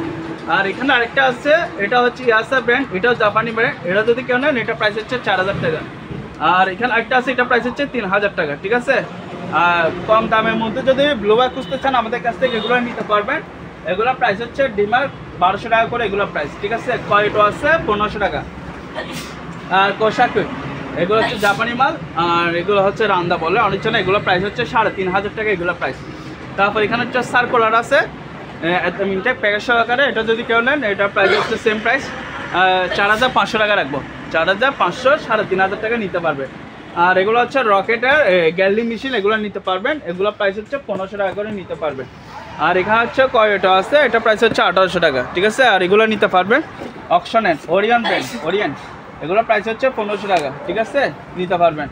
আর এখানে আরেকটা আছে, এটা হচ্ছে ইয়াসা ব্র্যান্ড, এটাও জাপানি ব্র্যান্ড, এটা যদি কেউ নেন এটা প্রাইস হচ্ছে 4000 টাকা। আর এখানে একটা আছে, এটা প্রাইস হচ্ছে 3000 টাকা, ঠিক আছে। আর কম দামের মধ্যে যদি ব্লুবার খুঁজতে চান আমাদের কাছ থেকে এগুলো নিতে পারবেন। এগুলো প্রাইস হচ্ছে ডিমার 1200 টাকা করে এগুলো প্রাইস, ঠিক আছে। কয়টো আছে 1500 টাকা। আর কোশাকু এগুলো হচ্ছে জাপানি মাল, আর এগুলো হচ্ছে রান্দা বলে অনেক জন, এগুলো প্রাইস হচ্ছে 3500 টাকা এগুলো প্রাইস। তারপর এখানে হচ্ছে সার্কুলার আছে মিনটেক প্যাকেজ সহকারে, এটা যদি কেউ নেন এটা প্রাইস হচ্ছে সেম প্রাইস 4500 টাকা রাখবো, 4500, 3500 টাকা নিতে পারবে। আর এগুলো হচ্ছে রকেটের গ্যালি মেশিন, এগুলো নিতে পারবেন, এগুলো প্রাইস হচ্ছে 1500 টাকা করে নিতে পারবেন। আর এখানে হচ্ছে কয়টা আছে, এটা প্রাইস হচ্ছে 1800 টাকা, ঠিক আছে। আর এগুলো নিতে পারবেন অকশনের ওরিয়ন ব্র্যান্ড, ওরিয়ন এগুলো প্রাইস হচ্ছে 1500 টাকা, ঠিক আছে, নিতে পারবেন।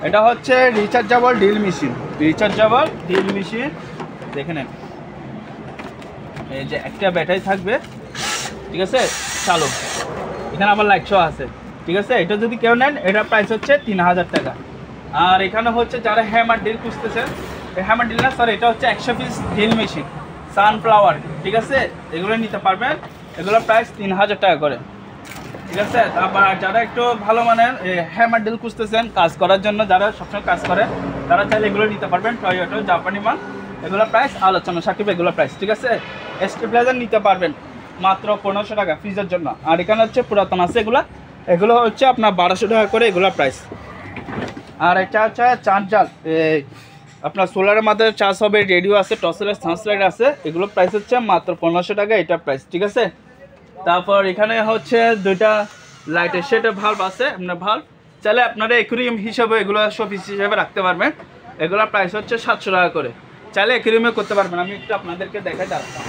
এটা হচ্ছে rechargeable drill machine, rechargeable drill machine দেখে নেন, এই যে একটা ব্যাটারি থাকবে, ঠিক আছে, চালু, এখানে আবার লাইট শো আছে, ঠিক আছে। এটা যদি কেউ নেন এটার প্রাইস হচ্ছে 3000 টাকা। আর এখানে হচ্ছে যারা হ্যামার ড্রিল খুঁজতেছেন, হ্যামার ড্রিল না সরি, এটা হচ্ছে 100 পিস ড্রিল মেশিন সানফ্লাওয়ার, ঠিক আছে, এগুলো নিতে পারবেন, এগুলো প্রাইস 3000 টাকা করে, ঠিক আছে। তারপর যারা একটু ভালো মানের হ্যামার ড্রিল খুঁজতেছেন কাজ করার জন্য, যারা সবসময় কাজ করে তারা চাইলে এগুলো নিতে পারবেন, টয়োটা জাপানি মাল, এগুলো প্রাইস আলোচনা সাকিব, এগুলো প্রাইস, ঠিক আছে। স্টেবিলাইজার নিতে পারবেন মাত্র 1500 টাকা ফ্রিজের জন্য। আর এখানে হচ্ছে পুরাতন আছে, এগুলো হচ্ছে আপনার 1200 টাকা করে এগুলো প্রাইস। আর এটা হচ্ছে চার্জার, আপনার সোলারের মাধ্যমে চার্জ হবে, রেডিও আছে, টসলের সানস্লাইড আছে, এগুলো প্রাইস হচ্ছে মাত্র 1500 টাকা এটা প্রাইস, ঠিক আছে। তারপর এখানে হচ্ছে দুইটা লাইটের সেটের ভাল্ব আছে, আপনার ভাল্ব চাইলে আপনারা অ্যাকুরিয়াম হিসাবে এগুলো শোপিস হিসাবে রাখতে পারবেন, এগুলো প্রাইস হচ্ছে 700 টাকা করে, চাইলে অ্যাকুরিয়ামে করতে পারবেন। আমি একটু আপনাদেরকে দেখাই দাঁড়াতাম,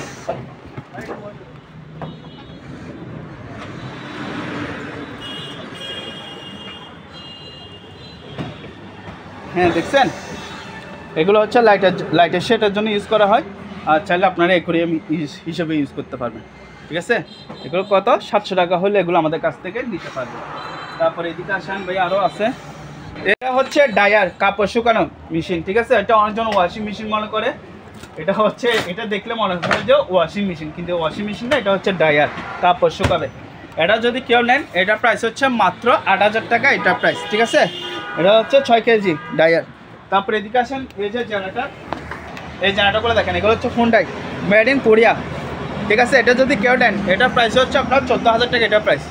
হ্যাঁ দেখছেন, এগুলো হচ্ছে লাইটের শেডের জন্য ইউজ করা হয়, আর চাইলে আপনারা অ্যাকুরিয়াম হিসেবে ইউজ করতে পারবেন, ঠিক আছে। এগুলো কত 700 টাকা হলে এগুলো আমাদের কাছ থেকে নিতে পারবেন। তারপরে এদিকে আসেন ভাই, আরও আছে, এটা হচ্ছে ডায়ার কাপড় শুকানো মেশিন, ঠিক আছে। এটা অনেকজন ওয়াশিং মেশিন মনে করে, এটা হচ্ছে, এটা দেখলে মনে হয় যে ওয়াশিং মেশিন, কিন্তু ওয়াশিং মেশিন না, এটা হচ্ছে ডায়ার কাপড় শুকাবে। এটা যদি কেউ নেন এটা প্রাইস হচ্ছে মাত্র 8000 টাকা এটা প্রাইস, ঠিক আছে। এটা হচ্ছে 6 কেজি ডায়ার। তারপরে এদিকে আসেন, এই যে জেনারেটার, এই জেনারেটারগুলো দেখেন, এগুলো হচ্ছে হুন্ডাই মেড ইন কোরিয়া, ঠিক আছে। এটা যদি কেউ নেন এটা প্রাইস হচ্ছে আপনার 14000 টাকা এটা প্রাইস,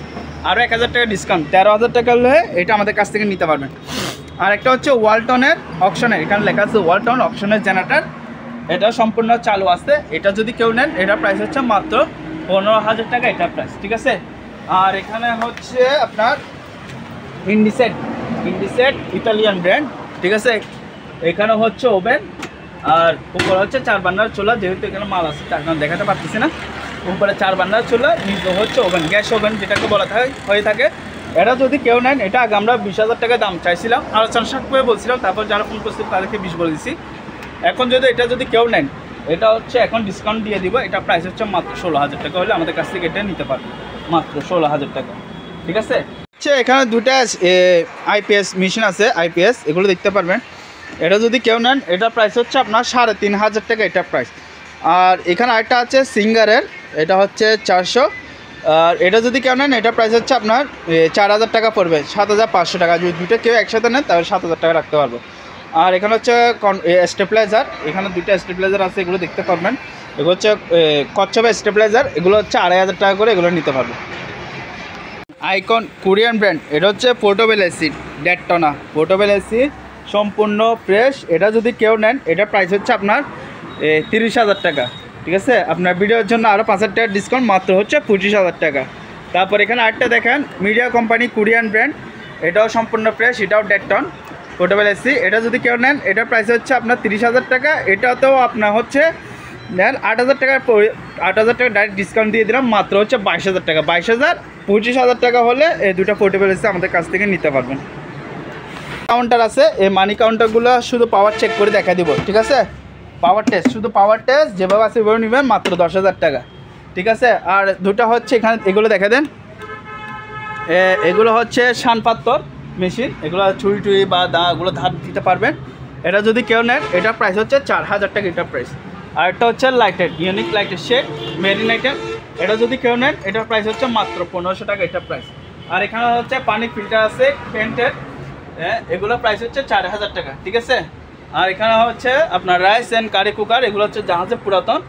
আরও 1000 টাকা ডিসকাউন্ট, 13000 টাকা হলে এটা আমাদের কাছ থেকে নিতে পারবেন। আর একটা হচ্ছে ওয়ালটনের অকশনের, এখানে লেখা আছে ওয়ালটন অকশনের জেনারেটার, এটা সম্পূর্ণ চালু আছে, এটা যদি কেউ নেন এটা প্রাইস হচ্ছে মাত্র 15000 টাকা এটা প্রাইস, ঠিক আছে। আর এখানে হচ্ছে আপনার ইন্ডিসেট ইটালিয়ান ব্র্যান্ড, ঠিক আছে। এখানে হচ্ছে ওভেন, আর উপরে হচ্ছে 4 বার্নার চুলা, যেহেতু এখানে মাল আছে তার কারণে দেখাতে পারতেছি না, উপরে 4 বার্নার চুলা, নিচে হচ্ছে ওভেন, গ্যাস ওভেন যেটাকে বলা হয়ে থাকে। এটা যদি কেউ নেন এটা আগে আমরা 20000 টাকা দাম চাইছিলাম, আলোচনা সাপেক্ষে বলছিলাম, তারপর যারা ফোন করছিল তাদেরকে 20 বলে দিচ্ছি। এখন যদি এটা যদি কেউ নেন এটা হচ্ছে এখন ডিসকাউন্ট দিয়ে দিব, এটা প্রাইস হচ্ছে মাত্র 16000 টাকা হলে আমাদের কাছ থেকে এটা নিতে পারবে, মাত্র 16000 টাকা, ঠিক আছে। আচ্ছা, এখানে দুটা আইপিএস মেশিন আছে, আইপিএস এগুলো দেখতে পারবেন। এটা যদি কেউ নেন এটা প্রাইস হচ্ছে আপনার 3500 টাকা এটা প্রাইস। আর এখানে আরেকটা আছে সিঙ্গারের, এটা হচ্ছে 400, আর এটা যদি কেউ নেন এটা প্রাইস হচ্ছে আপনার 4000 টাকা পড়বে, 7500 টাকা। যদি দুটো কেউ একসাথে নেন তাহলে 7000 টাকা রাখতে পারবো। আর এখানে হচ্ছে স্টেবিলাইজার, এখানে দুটো স্টেবিলাইজার আছে, এগুলো দেখতে পারবেন, এগুলো হচ্ছে কচ্ছপের স্টেবিলাইজার, এগুলো হচ্ছে 2500 টাকা করে এগুলো নিতে পারবে। আইকন কোরিয়ান ব্র্যান্ড, এটা হচ্ছে পোর্টেবল এসি, 1.5 টনা পোর্টেবল এসি, সম্পূর্ণ ফ্রেশ। এটা যদি কেউ নেন এটা প্রাইস হচ্ছে আপনার 30000 টাকা, ঠিক আছে। আপনার ভিডিওর জন্য আরও 5000 টাকা ডিসকাউন্ট, মাত্র হচ্ছে 25000 টাকা। তারপর এখানে আরেকটা দেখেন, মিডিয়া কোম্পানি কোরিয়ান ব্র্যান্ড, এটাও সম্পূর্ণ ফ্রেশ, এটাও 1.5 টন পোর্টেবল এসি। এটা যদি কেউ নেন এটার প্রাইস হচ্ছে আপনার 30000 টাকা, এটাতেও আপনার হচ্ছে নেন 8000 টাকা, 8000 টাকা ডাইরেক্ট ডিসকাউন্ট দিয়ে দিলাম, মাত্র হচ্ছে 22000 টাকা, 22000, 25000 টাকা হলে এই দুটো পোর্টেবল এসি আমাদের কাছ থেকে নিতে পারবেন। কাউন্টার আছে, এই মানি কাউন্টারগুলো শুধু পাওয়ার চেক করে দেখা দিব, ঠিক আছে। পাওয়ার টেস্ট, শুধু পাওয়ার টেস্ট যেভাবে আছে সেভাবে নেবেন, মাত্র 10000 টাকা, ঠিক আছে। আর দুটো হচ্ছে এখানে এগুলো দেখা দেন, এগুলো হচ্ছে শানপাত্তর মেশিন, এগুলো ছুরি টুরি বা দাগুলো ধার দিতে পারবেন। এটা যদি কেউ নেন এটা প্রাইস হচ্ছে 4000 টাকা এটা প্রাইস। আর এটা হচ্ছে লাইটের ইউনিক লাইটের শেড মেরিন আইটেম, এটা যদি কেউ নেন এটার প্রাইস হচ্ছে মাত্র 1500 টাকা এটা প্রাইস। আর এখানে হচ্ছে পানি ফিল্টার আছে পেন্টের, হ্যাঁ, এগুলো প্রাইস হচ্ছে 4000 টাকা, ঠিক আছে। আর এখানে হচ্ছে আপনার রাইস অ্যান্ড কারি কুকার, এগুলো হচ্ছে জাহাজের পুরাতন,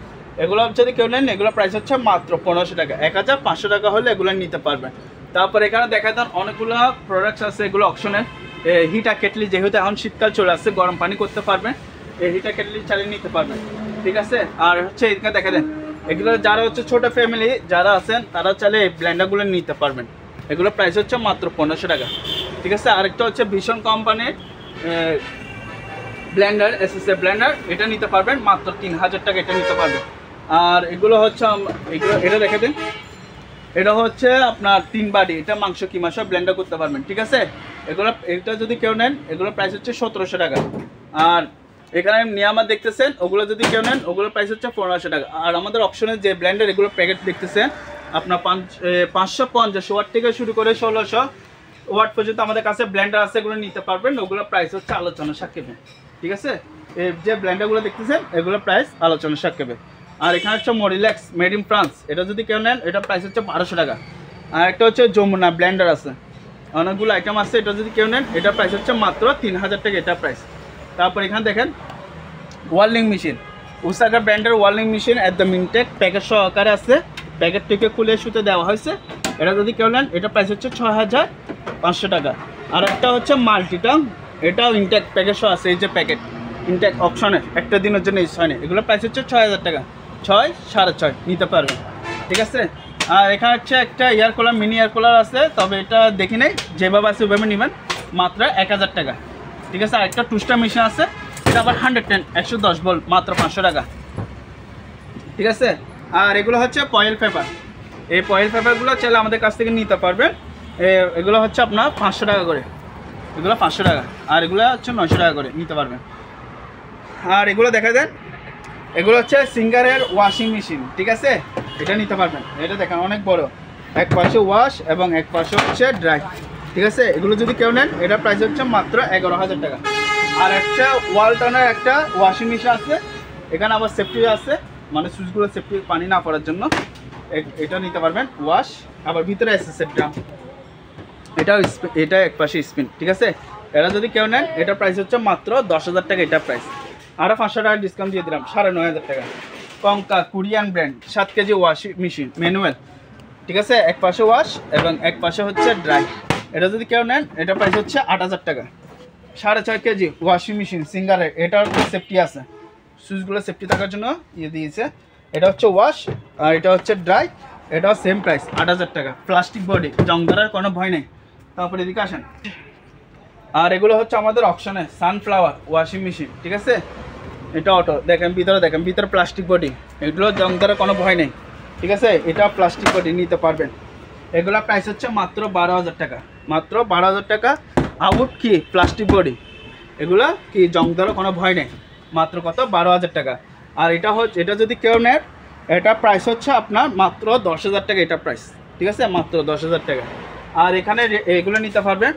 এগুলো যদি কেউ নেন এগুলো প্রাইস হচ্ছে মাত্র 1500 টাকা। 1500 টাকা হলে এগুলো নিতে পারবেন। তারপর এখানে দেখা যান অনেকগুলো প্রোডাক্টস আছে, এগুলো অপশনের। হিটার কেটলি, যেহেতু এখন শীতকাল চলে আসছে, গরম পানি করতে পারবেন, এই হিটার কেটলি চালিয়ে নিতে পারবেন, ঠিক আছে। আর হচ্ছে এখানে দেখা দেন এগুলো যারা হচ্ছে ছোটো ফ্যামিলি যারা আছেন তারা চাইলে এই ব্লেন্ডারগুলো নিতে পারবেন। এগুলো প্রাইস হচ্ছে মাত্র 1500 টাকা, ঠিক আছে। আরেকটা হচ্ছে ভীষণ কোম্পানির ব্লেন্ডার, এসএসএ ব্লেন্ডার, এটা নিতে পারবেন মাত্র 3000 টাকা, এটা নিতে পারবেন। আর এগুলো হচ্ছে এগুলো, এটা দেখে দিন, এটা হচ্ছে আপনার 3 বাটি, এটা মাংস কি মাংস ব্লেন্ডার করতে পারবেন, ঠিক আছে। এগুলো, এটা যদি কেউ নেন এগুলো প্রাইস হচ্ছে 1700 টাকা। আর এখানে নিয়ামা দেখতেছেন, ওগুলো যদি কেউ নেন ওগুলোর প্রাইস হচ্ছে 1500 টাকা। আর আমাদের অপশনের যে ব্লেন্ডার, এগুলো প্যাকেট দেখতেছেন আপনার 550 ওয়াট থেকে শুরু করে 1600 ওয়াট পর্যন্ত আমাদের কাছে ব্লেন্ডার আছে, এগুলো নিতে পারবেন। ওগুলো প্রাইস হচ্ছে আলোচনা সাপেক্ষে, ঠিক আছে। এই যে ব্লেন্ডারগুলো দেখতেছেন এগুলো প্রাইস আলোচনা সাপেক্ষে। আর এখানে হচ্ছে মরিল্যাক্স মেড ইন ফ্রান্স, এটা যদি কেউ নেন এটা প্রাইস হচ্ছে 1200 টাকা। আর একটা হচ্ছে যমুনা ব্লেন্ডার আছে, অনেকগুলো আইটেম আছে, এটা যদি কেউ নেন এটা প্রাইস হচ্ছে মাত্র 3000 টাকা, এটা প্রাইস। তারপর এখানে দেখেন ওয়ার্লিং মেশিন, উসাকা ব্র্যান্ডের ওয়ার্লিং মেশিন একদম ইনটেক প্যাকেট সহকারে আছে, প্যাকেট থেকে খুলে সুতে দেওয়া হয়েছে। এটা যদি কেউ নেন এটা প্রাইস হচ্ছে 6500 টাকা। আর একটা হচ্ছে মাল্টিটাং, এটাও ইনটেক প্যাকেট সহ আছে, এই যে প্যাকেট ইনটেক অপশনের, একটা দিনের জন্য ইউজ হয়নি, এগুলো প্রাইস হচ্ছে 6000 টাকা, 6 6.5 নিতে পারবেন, ঠিক আছে। আর এখানে হচ্ছে একটা air cooler, mini air cooler আছে, তবে এটা দেখি নেই, যেভাবে আছে ওইভাবে নেবেন, মাত্র 1000 টাকা, ঠিক আছে। আর একটা টুস্টার মেশিন আছে, এটা আবার 110 110 ভোল্ট, মাত্র 500 টাকা, ঠিক আছে। আর এগুলো হচ্ছে পয়েল পেপার, এই পয়েল পেপারগুলো চাইলে আমাদের কাছ থেকে নিতে পারবেন। এগুলো হচ্ছে আপনার 500 টাকা করে, এগুলো 500 টাকা, আর এগুলো হচ্ছে 900 টাকা করে নিতে পারবেন। আর এগুলো দেখা দেন, এগুলো হচ্ছে সিঙ্গারের ওয়াশিং মেশিন, ঠিক আছে, এটা নিতে পারবেন। এটা দেখেন অনেক বড়, এক পাশে ওয়াশ এবং এক পাশে হচ্ছে ড্রাই, ঠিক আছে। এগুলো যদি কেউ নেন এটা প্রাইস হচ্ছে মাত্র 11000 টাকা। আর একটা ওয়ালটনের একটা ওয়াশিং মেশিন আছে, এখানে আবার সেফটি আছে, মানে সুইচগুলো সেফটি, পানি না পড়ার জন্য, এটা নিতে পারবেন ওয়াশ। আবার ভিতরে এসএসএ ড্রাম, এটা এক পাশে স্পিন, ঠিক আছে। এটা যদি কেউ নেন এটা প্রাইস হচ্ছে মাত্র 10000 টাকা, এটা প্রাইস। আরও 500 টাকা ডিসকাউন্ট দিয়ে দিলাম, 9500 টাকা। Konka Korean brand 7 KG washing machine manual, ঠিক আছে, এক পাশে ওয়াশ এবং এক পাশে হচ্ছে ড্রাই, এটা যদি কেউ নেন এটা প্রাইস হচ্ছে 8000 টাকা। 6.5 কেজি ওয়াশিং মেশিন সিঙ্গারের, এটার সেফটি আছে, সুইচগুলো সেফটি থাকার জন্য ইয়ে দিয়েছে। এটা হচ্ছে ওয়াশ আর এটা হচ্ছে ড্রাই, এটাও সেম প্রাইস 8000 টাকা। প্লাস্টিক বডি, জং ধরার কোনো ভয় নেই। তারপরে এদিকে আসেন, আর এগুলো হচ্ছে আমাদের অপশনে সানফ্লাওয়ার ওয়াশিং মেশিন, ঠিক আছে, এটা অটো, দেখেন ভিতরে, দেখেন ভিতরে প্লাস্টিক বডি, এগুলো জং ধরার কোনো ভয় নেই, ঠিক আছে, এটা প্লাস্টিক বডি নিতে পারবেন। এগুলো প্রাইস হচ্ছে মাত্র 12000 টাকা, মাত্র 12000 টাকা। আউট কি প্লাস্টিক বডি, এগুলো কি জং ধরার কোনো ভয় নেই, মাত্র কত 12000 টাকা। আর এটা হচ্ছে, এটা যদি কেউ নেয় এটা প্রাইস হচ্ছে আপনার মাত্র 10000 টাকা, এটা প্রাইস, ঠিক আছে, মাত্র 10000 টাকা। আর এখানে এগুলো নিতে পারবেন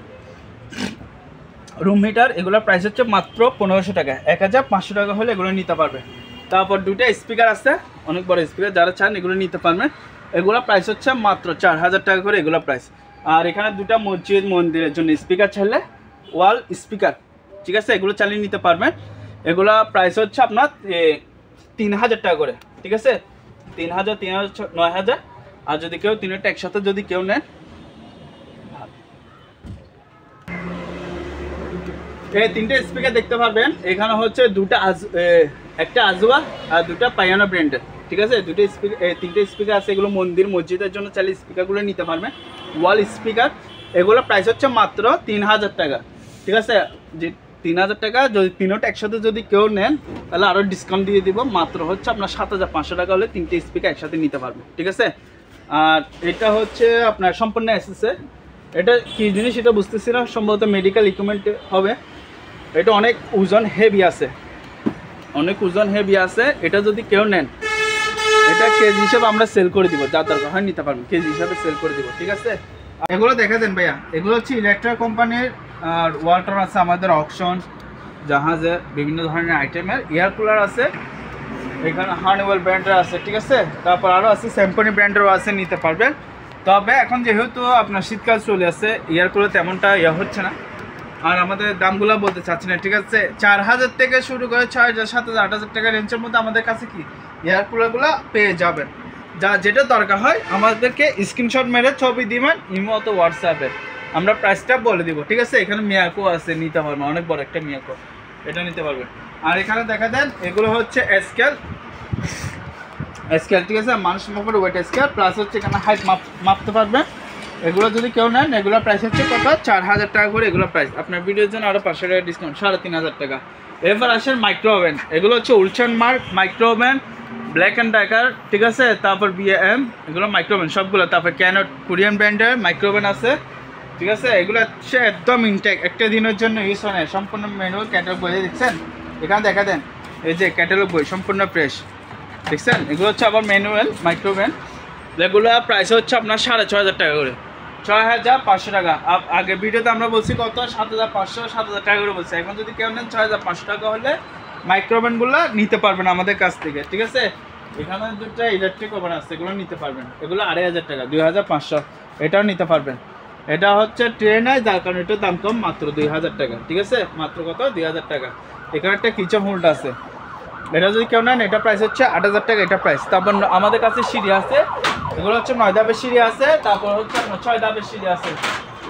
রুম হিটার, এগুলোর প্রাইস হচ্ছে মাত্র 1500 টাকা, 1500 টাকা হলে এগুলো নিতে পারবে। তারপর দুটো স্পিকার আছে, অনেক বড় স্পিকার, যারা চান এগুলো নিতে পারবেন। এগুলো প্রাইস হচ্ছে মাত্র 4000 টাকা করে, এগুলো প্রাইস। আর এখানে দুটো মসজিদ মন্দিরের জন্য স্পিকার চাইলে ওয়াল স্পিকার, ঠিক আছে, এগুলো চালিয়ে নিতে পারবেন। এগুলো প্রাইস হচ্ছে আপনার 3000 টাকা করে, ঠিক আছে, 3000 3000 9000। আর যদি কেউ তিনটা একসাথে যদি কেউ নেন, এই তিনটে স্পিকার দেখতে পারবেন। এখানে হচ্ছে দুটো একটা আজওয়া আর দুটো পায়ানো ব্র্যান্ডের, ঠিক আছে, দুটো স্পিকার, তিনটে স্পিকার আছে, এগুলো মন্দির মসজিদের জন্য চাইলে স্পিকারগুলো নিতে পারবেন। ওয়াল স্পিকার, এগুলো প্রাইস হচ্ছে মাত্র 3000 টাকা, ঠিক আছে। যে 3000 টাকা যদি তিনটা একসাথে যদি কেউ নেন তাহলে আরও ডিসকাউন্ট দিয়ে দিব, মাত্র হচ্ছে আপনার 7500 টাকা হলে তিনটে স্পিকার একসাথে নিতে পারবেন, ঠিক আছে। আর এটা হচ্ছে আপনার সম্পূর্ণ এসএসএ, এটা কী জিনিস এটা বুঝতেছি না, সম্ভবত মেডিকেল ইকুইপমেন্ট হবে। এটা অনেক ওজন হেভি আছে, অনেক ওজন হেভি আছে। এটা যদি কেউ নেন এটা কেজি হিসাবে আমরা সেল করে দিব, যার দরকার হয় নিতে পারবেন, কেজি হিসাবে সেল করে দিব, ঠিক আছে। এগুলো দেখে দেন ভাইয়া, এগুলো হচ্ছে ইলেকট্রা কোম্পানির। আর ওয়ালটন আছে আমাদের, অকশন, জাহাজের বিভিন্ন ধরনের আইটেমের এয়ার কুলার আছে, এখানে হার্নিওয়েল ব্র্যান্ডের আছে, ঠিক আছে। তারপর আরও আছে স্যাম্পনি ব্র্যান্ডেরও আছে, নিতে পারবেন। তবে এখন যেহেতু আপনার শীতকাল চলে আসে, এয়ার কুলার তেমনটা ইয়ে হচ্ছে না, আর আমাদের দামগুলো বলতে চাচ্ছি না, ঠিক আছে। 4000 থেকে শুরু করে 6000, 7000, 8000 টাকা রেঞ্জের মধ্যে আমাদের কাছে কি এয়ার কুলারগুলো পেয়ে যাবেন। যা যেটা দরকার হয় আমাদেরকে স্ক্রিনশট মেরে ছবি দিবেন ইমো অথবা হোয়াটসঅ্যাপে, আমরা প্রাইসটা বলে দিব, ঠিক আছে। এখানে মিয়াকো আছে, নিতে পারবেন, অনেক বড় একটা মিয়াকো, এটা নিতে পারবেন। আর এখানে দেখা দেন এগুলো হচ্ছে স্কেল, ঠিক আছে, মানুষ মাপের ওয়েট স্কেল, প্লাস হচ্ছে এখানে হাইট মাপতে পারবেন। এগুলো যদি কেউ নেন এগুলো প্রাইস হচ্ছে কত, 4000 টাকা করে এগুলো প্রাইস। আপনার ভিডিওর জন্য আরও 500 টাকা ডিসকাউন্ট, 3500 টাকা। এরপর আসেন মাইক্রো ওভেন, এগুলো হচ্ছে উলশান মার্ক micro oven, Black and Decker, ঠিক আছে। তারপর বিএম, এগুলো মাইক্রো ওভেন সবগুলো। তারপর ক্যানট কোরিয়ান ব্র্যান্ডের মাইক্রো ওভেন আছে, ঠিক আছে। এগুলো হচ্ছে একদম ইনটেক, একটা দিনের জন্য ইউজ হয় না। সম্পূর্ণ ম্যানুয়াল ক্যাটালগ বই দেখছেন, এখানে দেখা দেন এই যে ক্যাটালগ বই সম্পূর্ণ ফ্রেশ, দেখছেন। এগুলো হচ্ছে আবার ম্যানুয়াল মাইক্রো ওভেন, এগুলো প্রাইস হচ্ছে আপনার 6500 টাকা করে, 6500 টাকা। আগে ভিডিওতে আমরা বলছি কত, 7500, 7000 টাকা করে বলছি। এখন যদি কেউ নেন 6500 টাকা হলে মাইক্রো ওভেনগুলো নিতে পারবেন আমাদের কাছ থেকে, ঠিক আছে। এখানে দুটো ইলেকট্রিক ওভেন আছে, এগুলো নিতে পারবেন, এগুলো 2500 টাকা, 2500, এটাও নিতে পারবেন। এটা হচ্ছে ট্রেনে, যার কারণে এটার দাম কম, মাত্র 2000 টাকা, ঠিক আছে। মাত্র কত, 2000 টাকা। এখানে একটা কিচেন হোল্ড আছে, এটা যদি কেউ নেন এটা প্রাইস হচ্ছে 8000 টাকা, এটা প্রাইস। তারপর আমাদের কাছে সিঁড়ি আছে, এগুলো হচ্ছে 9 ধাপের সিঁড়ি আছে, তারপর হচ্ছে 6 ধাপের সিঁড়ি আছে,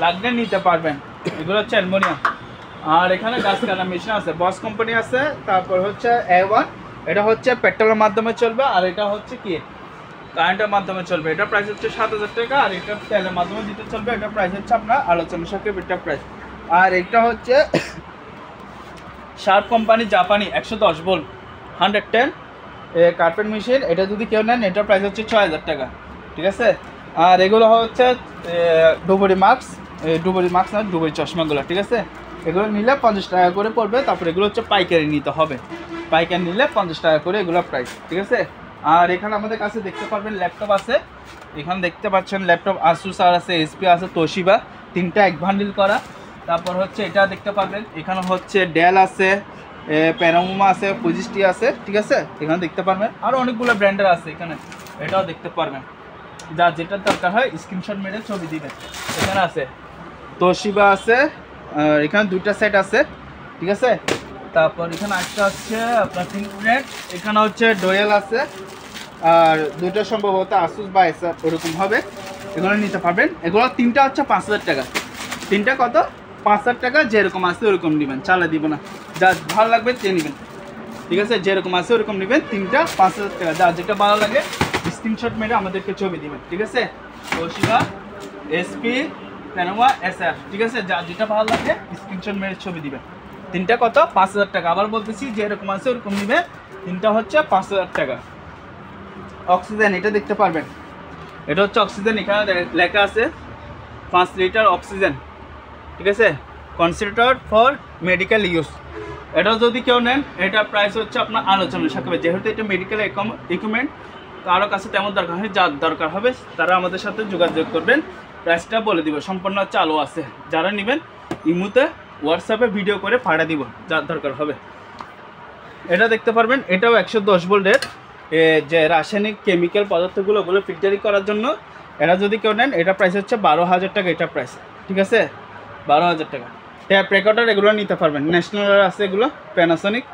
লাগলে নিতে পারবেন। এগুলো হচ্ছে অ্যালুমিনিয়াম। আর এখানে গাছ কাটা মেশিন আছে, বস কোম্পানি আছে। তারপর হচ্ছে A1, এটা হচ্ছে পেট্রোলের মাধ্যমে চলবে, আর এটা হচ্ছে কি কারেন্টের মাধ্যমে চলবে। এটা প্রাইস হচ্ছে 7000 টাকা, আর এটা তেলের মাধ্যমে দিতে চলবে, এটা প্রাইস হচ্ছে আপনার আলোচনা সাপেক্ষে এটা প্রাইস। আর এটা হচ্ছে শার্প কোম্পানি জাপানি 110 ভোল্ট 110 কার্পেট মেশিন, এটা যদি কেউ নেন এটা প্রাইস হচ্ছে 6000 টাকা, ঠিক আছে। আর এগুলো হচ্ছে ডুবুরি মাস্ক না, ডুবুরি চশমাগুলো, ঠিক আছে। এগুলো নিলে 50 টাকা করে পড়বে। তারপর এগুলো হচ্ছে পাইকারি নিতে হবে, পাইকারি নিলে 50 টাকা করে এগুলো প্রাইস, ঠিক আছে। আর এখানে আমাদের কাছে দেখতে পারবেন ল্যাপটপ আছে, এখানে দেখতে পাচ্ছেন ল্যাপটপ আসুস আর আছে, এসপি আছে, তোশিবা, তিনটা এক বান্ডিল করা। তারপর হচ্ছে এটা দেখতে পারবেন, এখানে হচ্ছে ডেল আছে, প্যারামোমা আছে, ফুজিস্টি আছে, ঠিক আছে। এখানে দেখতে পারবেন আরও অনেকগুলো ব্র্যান্ডের আছে এখানে, এটাও দেখতে পারবেন। যা যেটা দরকার হয় স্ক্রিনশট মেরে ছবি দিবেন। এখানে আছে তোশিবা আছে, এখানে দুইটা সেট আছে, ঠিক আছে। তারপর এখানে একটা হচ্ছে আপনার ফিঙ্গারপ্রিন্ট, এখানে হচ্ছে ডোয়েল আছে, আর দুইটা সম্ভবত আসুস বা এসার ওরকম হবে, এগুলো নিতে পারবেন। এগুলো তিনটা হচ্ছে 5000 টাকা, তিনটা কত, 5000 টাকা। যেরকম আছে ওরকম নেবেন, চালা দিব না, যা ভালো লাগবে সে নেবেন, ঠিক আছে। যেরকম আছে ওরকম নেবেন, তিনটা 5000 টাকা। যা যেটা ভালো লাগে স্ক্রিনশট মেরে আমাদেরকে ছবি দিবেন, ঠিক আছে। তোশিবা, এসপি, প্যানোমা, এসআর, ঠিক আছে। যা যেটা ভালো লাগে স্ক্রিনশট মেরে ছবি দিবেন। তিনটা কত, 5000 টাকা। আবার বলতেছি যেরকম আছে ওরকম নেবেন, তিনটা হচ্ছে 5000 টাকা। অক্সিজেন, এটা দেখতে পারবেন, এটা হচ্ছে অক্সিজেন, এখানে লেখা আছে 5 লিটার অক্সিজেন, ঠিক আছে, কনসেন্ট্রেটর ফর মেডিকেল ইউজ। এটা যদি কেউ নেন এটা প্রাইস হচ্ছে আপনার আলোচনা সাপেক্ষে, যেহেতু এটা মেডিকেল ইকুইপমেন্ট, কারো কাছে তেমন দরকার হয়, যার দরকার হবে তারা আমাদের সাথে যোগাযোগ করবেন, প্রাইসটা বলে দিব। সম্পূর্ণ চালু আছে, যারা নেবেন ইমুতে হোয়াটসঅ্যাপে ভিডিও করে পাঠিয়ে দিব, যার দরকার হবে। এটা দেখতে পারবেন, এটাও 110 ভোল্টের, যে রাসায়নিক কেমিক্যাল পদার্থগুলো ওগুলো ফিল্টারিং করার জন্য। এটা যদি কেউ নেন এটা প্রাইস হচ্ছে 12000 টাকা, এটা প্রাইস, ঠিক আছে, 12000 টাকা। ট্যাপ রেকর্ডার এগুলো নিতে পারবেন, ন্যাশনাল আছে, এগুলো প্যানাসনিক,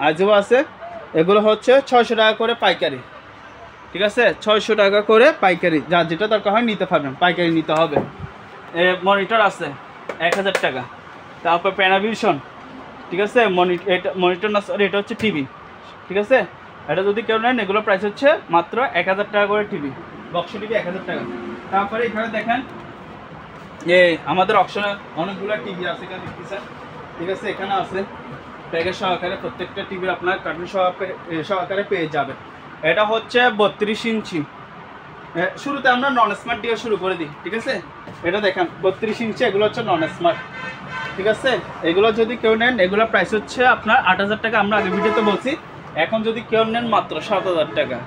আজও আছে, এগুলো হচ্ছে 600 টাকা করে পাইকারি, ঠিক আছে, 600 টাকা করে পাইকারি। যার যেটা দরকার হয় নিতে পারবেন, পাইকারি নিতে হবে। মনিটর আছে 1000 টাকা। তারপর প্যানাভিশন, ঠিক আছে, মনিটর না, সরি, এটা হচ্ছে টিভি, ঠিক আছে। এটা যদি কেউ নেন এগুলো প্রাইস হচ্ছে মাত্র 1000 টাকা করে টিভি, বক্স টিভি 1000 টাকা। তারপরে এখানে দেখেন আমাদের অপশনে অনেকগুলো টিভি আছে, এখানে দেখতেছেন, ঠিক আছে। এখানে আছে প্যাকেজ সহকারে, প্রত্যেকটা টিভি আপনার কার্টুন সহকারে পেয়ে যাবে। এটা হচ্ছে 32 ইঞ্চি। শুরুতে আমরা নন স্মার্ট দিয়ে শুরু করে দিই, ঠিক আছে। এটা দেখেন 32 ইঞ্চি, এগুলো হচ্ছে নন স্মার্ট, ঠিক আছে। এগুলো যদি কেউ নেন এগুলো প্রাইস হচ্ছে আপনার 8000 টাকা, আমরা আগে ভিডিওতে বলছি। এখন যদি কেউ নেন মাত্র 7000 টাকা,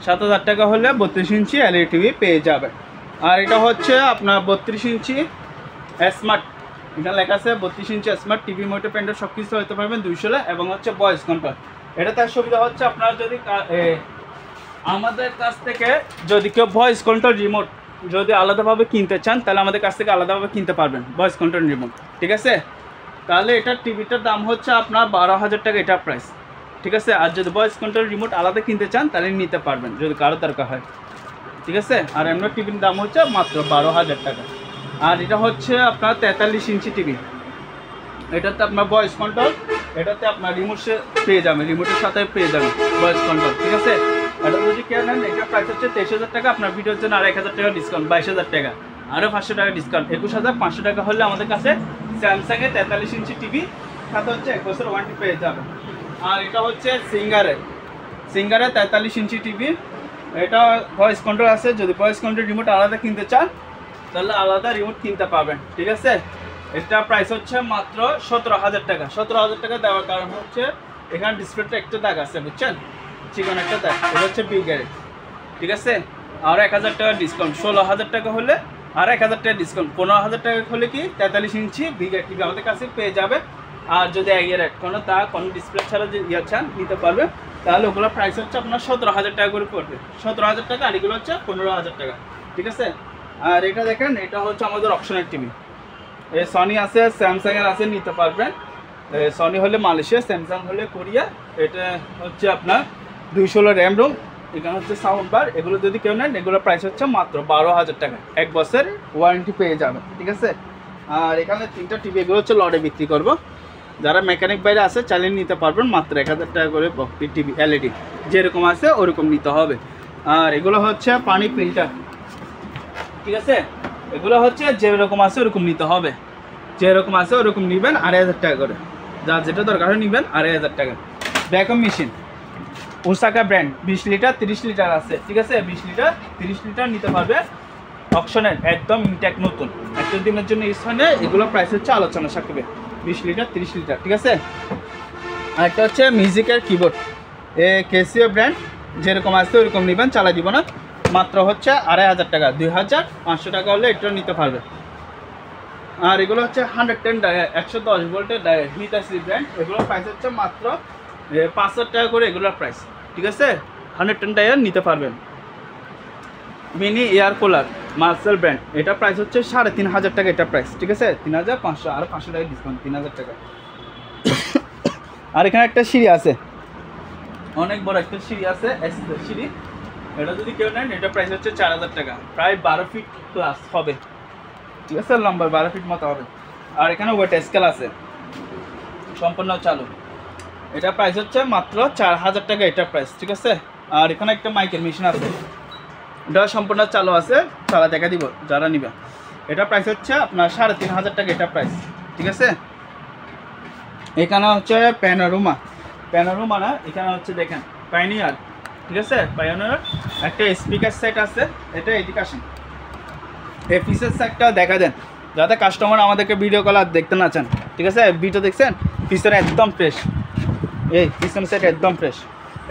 7000 টাকা হলে 32 ইঞ্চি এলইডি টিভি পেয়ে যাবে। আর এটা হচ্ছে আপনার 32 ইঞ্চি স্মার্ট, এখানে লেখা আছে 32 ইঞ্চি স্মার্ট টিভি, মোটর পেন্ডার সব কিছু হতে পারবেন 200, এবং হচ্ছে ভয়েস কন্ট্রোল। এটা তার সুবিধা হচ্ছে আপনারা যদি আমাদের কাছ থেকে যদি কেউ ভয়েস কন্ট্রোল রিমোট যদি আলাদাভাবে কিনতে চান, তাহলে আমাদের কাছ থেকে আলাদাভাবে কিনতে পারবেন ভয়েস কন্ট্রোল রিমোট, ঠিক আছে। তাহলে এটার টিভিটার দাম হচ্ছে আপনার 12,000 টাকা, এটা প্রাইস। ঠিক আছে, আর যদি ভয়েস কন্ট্রোল রিমোট আলাদা কিনতে চান তাহলে নিতে পারবেন যদি কারো দরকার হয়। ঠিক আছে, আর এমনি টিভির দাম হচ্ছে মাত্র 12,000 টাকা। আর এটা হচ্ছে আপনার 43 ইঞ্চি টিভি, এটাতে আপনার ভয়েস কন্ট্রোল, এটাতে আপনার রিমোট পেয়ে যাবেন, রিমোটের সাথে পেয়ে যাবেন ভয়েস কন্ট্রোল। ঠিক আছে, এটা যদি কেউ নেন এটা প্রাইস হচ্ছে 23,000 টাকা, আপনার ভিডিওর জন্য আর 1,000 টাকা ডিসকাউন্ট, 22,000 টাকা, আরও 500 টাকা ডিসকাউন্ট, 21,500 টাকা হলে আমাদের কাছে স্যামসাংয়ের 43 ইঞ্চি টিভি সাথে হচ্ছে 1 বছর ওয়ারেন্টি পেয়ে যাবেন। আর এটা হচ্ছে সিঙ্গারের 43 ইঞ্চি টিভি, এটা ভয়েস কন্ট্রোল আছে, যদি ভয়েস কন্ট্রোল রিমোট আলাদা কিনতে চান তাহলে আলাদা রিমোট কিনতে পাবেন। ঠিক আছে, এটা প্রাইস হচ্ছে মাত্র 17,000 টাকা। 17,000 টাকা দেওয়ার কারণ হচ্ছে এখানে ডিসপ্লেটা একটা দাগ আছে, বুঝছেন, চিকন একটা দাগ, এটা হচ্ছে বিগের। ঠিক আছে, আর 1,000 টাকা ডিসকাউন্ট, 16,000 টাকা হলে আর 1,000 টাকা ডিসকাউন্ট, 15,000 টাকা হলে কি 43 ইঞ্চি বিগের টিভি আমাদের কাছে পেয়ে যাবে। আর যদি এর কোনো ডিসপ্লে ছাড়া যে চান নিতে পারবে, তাহলে ওগুলো প্রাইস হচ্ছে আপনার 17,000 টাকা করে পড়বে, 17,000 টাকা, আর এগুলো হচ্ছে 15,000 টাকা। ঠিক আছে, আর এটা দেখেন, এটা হচ্ছে আমাদের অপশনের টিভি, এই সনি আছে, স্যামসাংয়ের আছে, নিতে পারবেন। সনি হলে মালয়েশিয়া, স্যামসাং হলে কোরিয়া। এটা হচ্ছে আপনার 216 র্যাম রোম, এখানে হচ্ছে সাউন্ড বার। এগুলো যদি কেউ নেন এগুলোর প্রাইস হচ্ছে মাত্র 12,000 টাকা, 1 বছর ওয়ারেন্টি পেয়ে যাবে। ঠিক আছে, আর এখানে 3টা টিভি, এগুলো হচ্ছে লটে বিক্রি করবো, যারা মেকানিক বাইরে আছে চালিয়ে নিতে পারবেন, মাত্র 1,000 টাকা করে টিভি, এলইডি যেরকম আছে ওরকম নিতে হবে। আর এগুলো হচ্ছে পানি ফিল্টার। ঠিক আছে, এগুলো হচ্ছে যেরকম আছে ওরকম নিতে হবে, যেরকম আছে ওরকম নেবেন, 2,500 টাকা করে, যার যেটা দরকার হয় নেবেন 2,500 টাকা। Vacuum machine Osaka brand, 20 litre 30 litre আছে। ঠিক আছে, 20 লিটার 30 লিটার নিতে পারবে, অপশনের একদম ইনট্যাক নতুন, একটা দিনের জন্য ইউজ হয় না। এগুলো প্রাইস হচ্ছে আলোচনা সাপেক্ষে, 20 লিটার 30 লিটার। ঠিক আছে, আর একটা হচ্ছে মিউজিকের কিবোর্ড, কেসিও ব্র্যান্ড, যেরকম আছে ওরকম নেবেন, চালা দিব না, মাত্র হচ্ছে 2,500 টাকা, 2,500 টাকা হলে এটা নিতে পারবে। আর এগুলো হচ্ছে 110 ডায়ার, 110 ভোল্টের ডায়ার, হিতাসি ব্র্যান্ড, এগুলোর প্রাইস হচ্ছে মাত্র 5,000 টাকা করে এগুলোর প্রাইস। ঠিক আছে, 110 ডায়ার নিতে পারবেন। Mini air cooler Marcel brand, এটা প্রাইস হচ্ছে 3,500 টাকা, এটা প্রাইস। ঠিক আছে, 3,500, আর 500 টাকা ডিসকাউন্ট, 3,000 টাকা। আর এখানে একটা সিঁড়ি আছে, অনেক বড় একটা সিঁড়ি আছে, সিঁড়ি, এটা যদি কেউ নেন এটা প্রাইস হচ্ছে 4,000 টাকা, প্রায় 12 ফিট প্লাস হবে। ঠিক আছে, লম্বা 12 ফিট মতো হবে। আর এখানে ওয়েট স্কেল আছে, সম্পূর্ণ চালু, এটা প্রাইস হচ্ছে মাত্র 4,000 টাকা, এটা প্রাইস। ঠিক আছে, আর এখানে একটা মাইকের মেশিন আছে, এটা সম্পূর্ণ চালু আছে, চালা দেখা দিব যারা নিবে। এটা প্রাইস হচ্ছে আপনার 3,500 টাকা, এটা প্রাইস। ঠিক আছে, এখানে হচ্ছে প্যানোরামা না, এখানে হচ্ছে দেখেন পাইনিয়ার। ঠিক আছে, পাইনিয়ার একটা স্পিকার সেট আছে, এটা এদিকে আসেন, এই পিসের সেটটা দেখা দেন যাতে কাস্টমার আমাদেরকে ভিডিও কল আর দেখতে না চান। ঠিক আছে, ভিডিও দেখছেন, পিছনে একদম ফ্রেশ, এই পিছনে সেট একদম ফ্রেশ।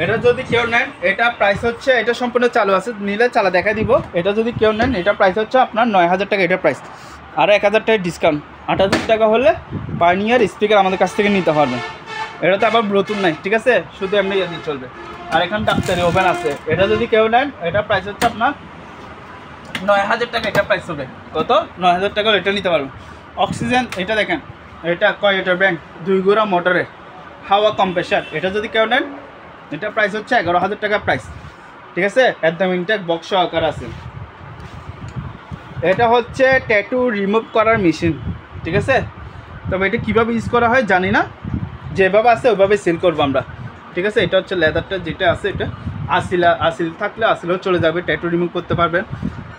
এটা যদি কেউ নেন এটা প্রাইস হচ্ছে, এটা সম্পূর্ণ চালু আছে, নিলে চালা দেখা দিব। এটা যদি কেউ নেন এটা প্রাইস হচ্ছে আপনার 9,000 টাকা, এটা প্রাইস, আর 1,000 টাকা ডিসকাউন্ট, 8,000 টাকা হলে পাইনিয়ার স্পিকার আমাদের কাছ থেকে নিতে পারবেন। এটাতে আবার ব্লুটুথ নাই। ঠিক আছে, শুধু এমনি দিয়ে চলবে। আর এখানে ডাক্তারি ওভেন আছে, এটা যদি কেউ নেন এটা প্রাইস হচ্ছে আপনার 9,000 টাকা, এটা প্রাইস হবে কত, 9,000 টাকা এটা নিতে পারবেন। অক্সিজেন, এটা দেখেন, এটা কয়টার ব্র্যান্ড, 2 গোড়া মোটরের হাওয়া কম্প্রেসার, এটা যদি কেউ নেন এটা প্রাইস হচ্ছে 11,000 টাকা প্রাইস। ঠিক আছে, একদম ইনটেক বক্স আকার আছে। এটা হচ্ছে ট্যাটু রিমুভ করার মেশিন। ঠিক আছে, তবে এটা কীভাবে ইউজ করা হয় জানি না, যেভাবে আছে ওইভাবে সেল করবো আমরা। ঠিক আছে, এটা হচ্ছে লেদারটা যেটা আছে, এটা আসিল থাকলে আসিলও চলে যাবে, ট্যাটু রিমুভ করতে পারবেন।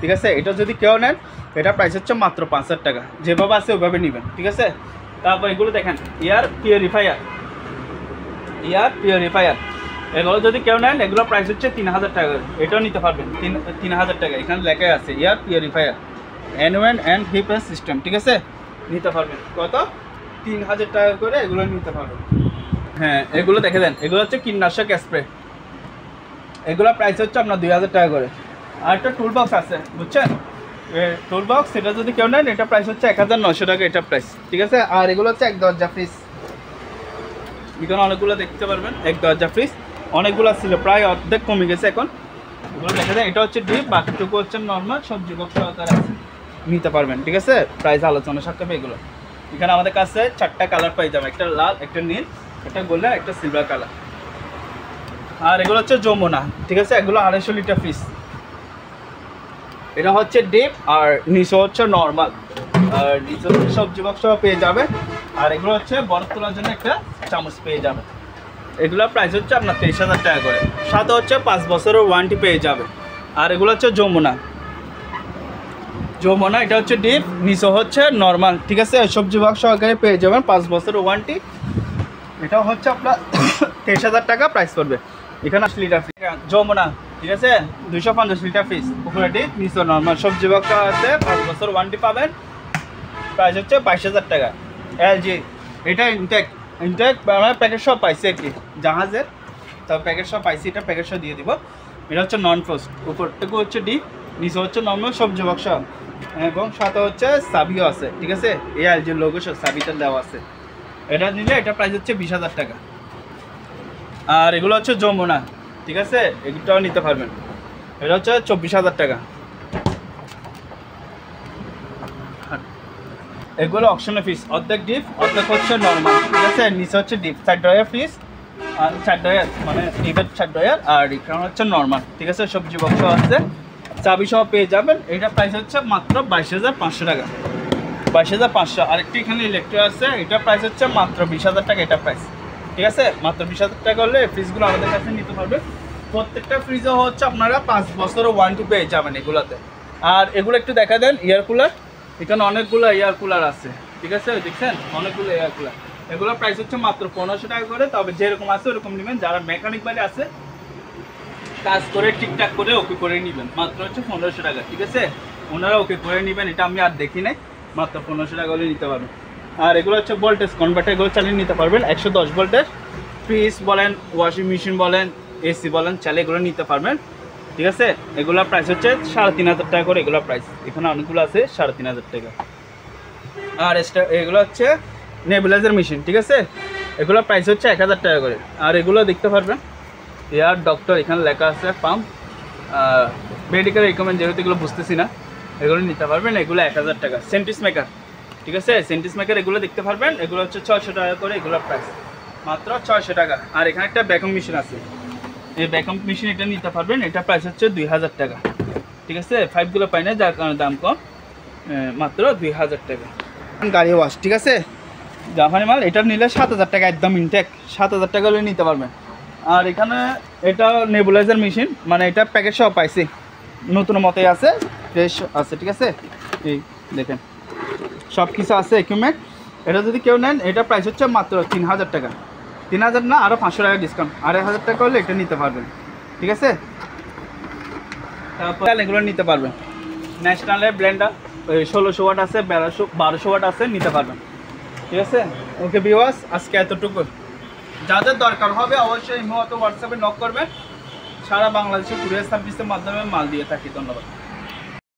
ঠিক আছে, এটা যদি কেউ নেন এটা প্রাইস হচ্ছে মাত্র 5,000 টাকা, যেভাবে আছে ওইভাবে নেবেন। ঠিক আছে, তারপর এগুলো দেখেন এয়ার পিউরিফায়ার, এগুলো যদি কেউ নেন এগুলো প্রাইস হচ্ছে 3,000 টাকা, এটাও নিতে পারবেন 3,000 টাকা। এখানে লেখাই আছে air purifier and hepar system. ঠিক আছে, নিতে পারবেন কত, 3,000 টাকা করে এগুলো নিতে পারবেন। হ্যাঁ, এগুলো দেখে দেন, এগুলো হচ্ছে কীটনাশক স্প্রে, এগুলো প্রাইস হচ্ছে আপনার 2,000 টাকা করে। আর একটা টুল বক্স আছে, বুঝছেন, টুল বক্স, এটা যদি কেউ নেন এটা প্রাইস হচ্ছে 1,900 টাকা, এটা প্রাইস। ঠিক আছে, আর এগুলো হচ্ছে 1 দরজা ফ্রিজ, এখানে অনেকগুলো দেখতে পারবেন, 1 দরজা ফ্রিজ, অনেকগুলো ছিল, প্রায় অর্ধেক কমে গেছে এখন। এগুলো দেখে দেন, এটা হচ্ছে ডিপ, বাকিটুকু হচ্ছে নর্মাল, সবজি বক্স আকার আছে, নিতে পারবেন। ঠিক আছে, প্রাইস আলোচনা সাপেক্ষে এগুলো। এখানে আমাদের কাছে 4টা কালার পাই যাবে, একটা লাল, একটা নীল, একটা গোল্ডেন, একটা সিলভার কালার। আর এগুলো হচ্ছে যমুনা, ঠিক আছে, এগুলো 250 লিটার পিস। এটা হচ্ছে ডিপ আর নিচে হচ্ছে নর্মাল, আর নিচে হচ্ছে সবজি বক্স পেয়ে যাবে। আর এগুলো হচ্ছে বরফ তোলার জন্য একটা চামচ পেয়ে যাবে। এগুলোর প্রাইস হচ্ছে আপনার 23,000 টাকা করে, সাথে হচ্ছে 5 বছরের ওয়ারেন্টি পেয়ে যাবে। আর এগুলো হচ্ছে যমুনা, এটা হচ্ছে ডিপ, নিচে হচ্ছে নর্মাল, ঠিক আছে, সবজি বক্স সহকারে পেয়ে যাবেন, 5 বছরের ওয়ারেন্টি। এটা হচ্ছে আপনার 23,000 টাকা প্রাইস পড়বে। এখানে 80 লিটার ফিস যমুনা, ঠিক আছে, 250 লিটার ফিস, উপরে ডিপ নিচে নর্মাল, সবজি বক্স আছে, 5 বছর ওয়ারেন্টি পাবেন, প্রাইস হচ্ছে 22,000 টাকা। এলজি, এটা ইনটেক আমরা প্যাকেট সব পাইছি আর কি, জাহাজের, তবে প্যাকেট সব পাইছি, এটা প্যাকেট সব দিয়ে দিব। এটা হচ্ছে নন ফ্রোস্ট, উপরটুকু হচ্ছে ডিপ, নিচে হচ্ছে নর্মাল সবজি বক্স, এবং সাথে হচ্ছে সাবিও আছে, ঠিক আছে, এই এলজির লোগো সাবিটা দেওয়া আছে। এটা নিলে এটা প্রাইস হচ্ছে 20,000 টাকা। আর এগুলো হচ্ছে যমুনা, ঠিক আছে, এগুলোটাও নিতে পারবেন, এটা হচ্ছে 24,000 টাকা। এগুলো অপশনাল ফিস, অর্ধেক ডিপ অর্ধেক হচ্ছে নর্মাল, ঠিক আছে, নিচে হচ্ছে ডিপ, 4 ডয়ার ফিস, আর 4 ডয়ার মানে ডিপের 4 ডয়ার, আর এখানে হচ্ছে নর্মাল, ঠিক আছে, সবজি বক্স আছে, চাবি সহ পেয়ে যাবেন। এটা প্রাইস হচ্ছে মাত্র 22,500 টাকা, 22,500। আরেকটি এখানে ইলেকট্রিক আছে, এটা প্রাইস হচ্ছে মাত্র 20,000 টাকা, এটা প্রাইস, ঠিক আছে, মাত্র 20,000 টাকা হলে ফ্রিজগুলো আমাদের কাছে নিতে পারবে। প্রত্যেকটা ফ্রিজও হচ্ছে আপনারা 5 বছরের ওয়ারেন্টি পেয়ে যাবেন এগুলোতে। আর এগুলো একটু দেখা দেন, এয়ার কুলার, এখানে অনেকগুলো এয়ার কুলার আছে, ঠিক আছে, দেখছেন অনেকগুলো এয়ার কুলার, এগুলোর প্রাইস হচ্ছে মাত্র 1500 টাকা করে। তবে যেরকম আছে ওরকম নেবেন, যারা মেকানিক বাড়ি আছে কাজ করে ঠিকঠাক করে ওকে করে নেবেন, মাত্র হচ্ছে 1500 টাকা, ঠিক আছে, ওনারা ওকে করে নেবেন, এটা আমি আর দেখি নাই, মাত্র 1500 টাকা হলে নিতে পারবেন। আর এগুলো হচ্ছে ভোল্টেজ কনভার্টার, এগুলো চালিয়ে নিতে পারবেন, 110 ভোল্টের ফ্রিজ বলেন, ওয়াশিং মেশিন বলেন, এসি বলেন, চালিয়ে এগুলো নিতে পারবেন, ঠিক আছে। এগুলোর প্রাইস হচ্ছে 3,500 টাকা করে, এগুলোর প্রাইস এখানে অনেকগুলো আছে 3,500 টাকা। আর এগুলো হচ্ছে নেবুলাইজার মেশিন, ঠিক আছে, এগুলোর প্রাইস হচ্ছে 1,000 টাকা করে। আর এগুলো দেখতে পারবেন এয়ার ডক্টর, এখানে লেখা আছে পাম্প, মেডিকেল রিকমেন্ড, যেহেতু এগুলো বুঝতেছি না, এগুলো নিতে পারবেন, এগুলো 1,000 টাকা। সেন্টিস মেকার, ঠিক আছে, সেন্টিস মেকার এগুলো দেখতে পারবেন, এগুলো হচ্ছে 600 টাকা করে, এগুলোর প্রাইস মাত্র 600 টাকা। আর এখানে একটা ভ্যাকুম মেশিন আছে, এই ভ্যাকুম মেশিন এটা নিতে পারবেন, এটা প্রাইস হচ্ছে 2,000 টাকা, ঠিক আছে, 5গুলো পাই না যার কারণে দাম কম, মাত্র 2,000 টাকা। গাড়ি ওয়াশ, ঠিক আছে, জাপানি মাল, এটা নিলে 7,000 টাকা, একদম ইনটেক, 7,000 টাকা হলে নিতে পারবেন। আর এখানে এটা নেবুলাইজার মেশিন, মানে এটা প্যাকেট সব পাইছি, নতুন মতোই আছে, ফ্রেশ আছে, ঠিক আছে, এই দেখেন সব কিছু আছে ইকুইপমেন্ট। এটা যদি কেউ নেন, এটা প্রাইস হচ্ছে মাত্র 3,000 টাকা, 3,000 না, আরও 500 টাকা ডিসকাউন্ট, 2,500 টাকা হলে এটা নিতে পারবেন, ঠিক আছে। তারপর এগুলো নিতে পারবেন, ন্যাশনালের ব্লেন্ডার, 1600 ওয়াট আছে, 1200 ওয়াট আছে, নিতে পারবেন, ঠিক আছে। ওকে ভিউয়ার্স, আজকে এতটুকু, যাদের দরকার হবে অবশ্যই ইমো অথবা হোয়াটসঅ্যাপে নক করবেন, সারা বাংলাদেশে কুরিয়ার সার্ভিসের মাধ্যমে মাল দিয়ে থাকি। ধন্যবাদ।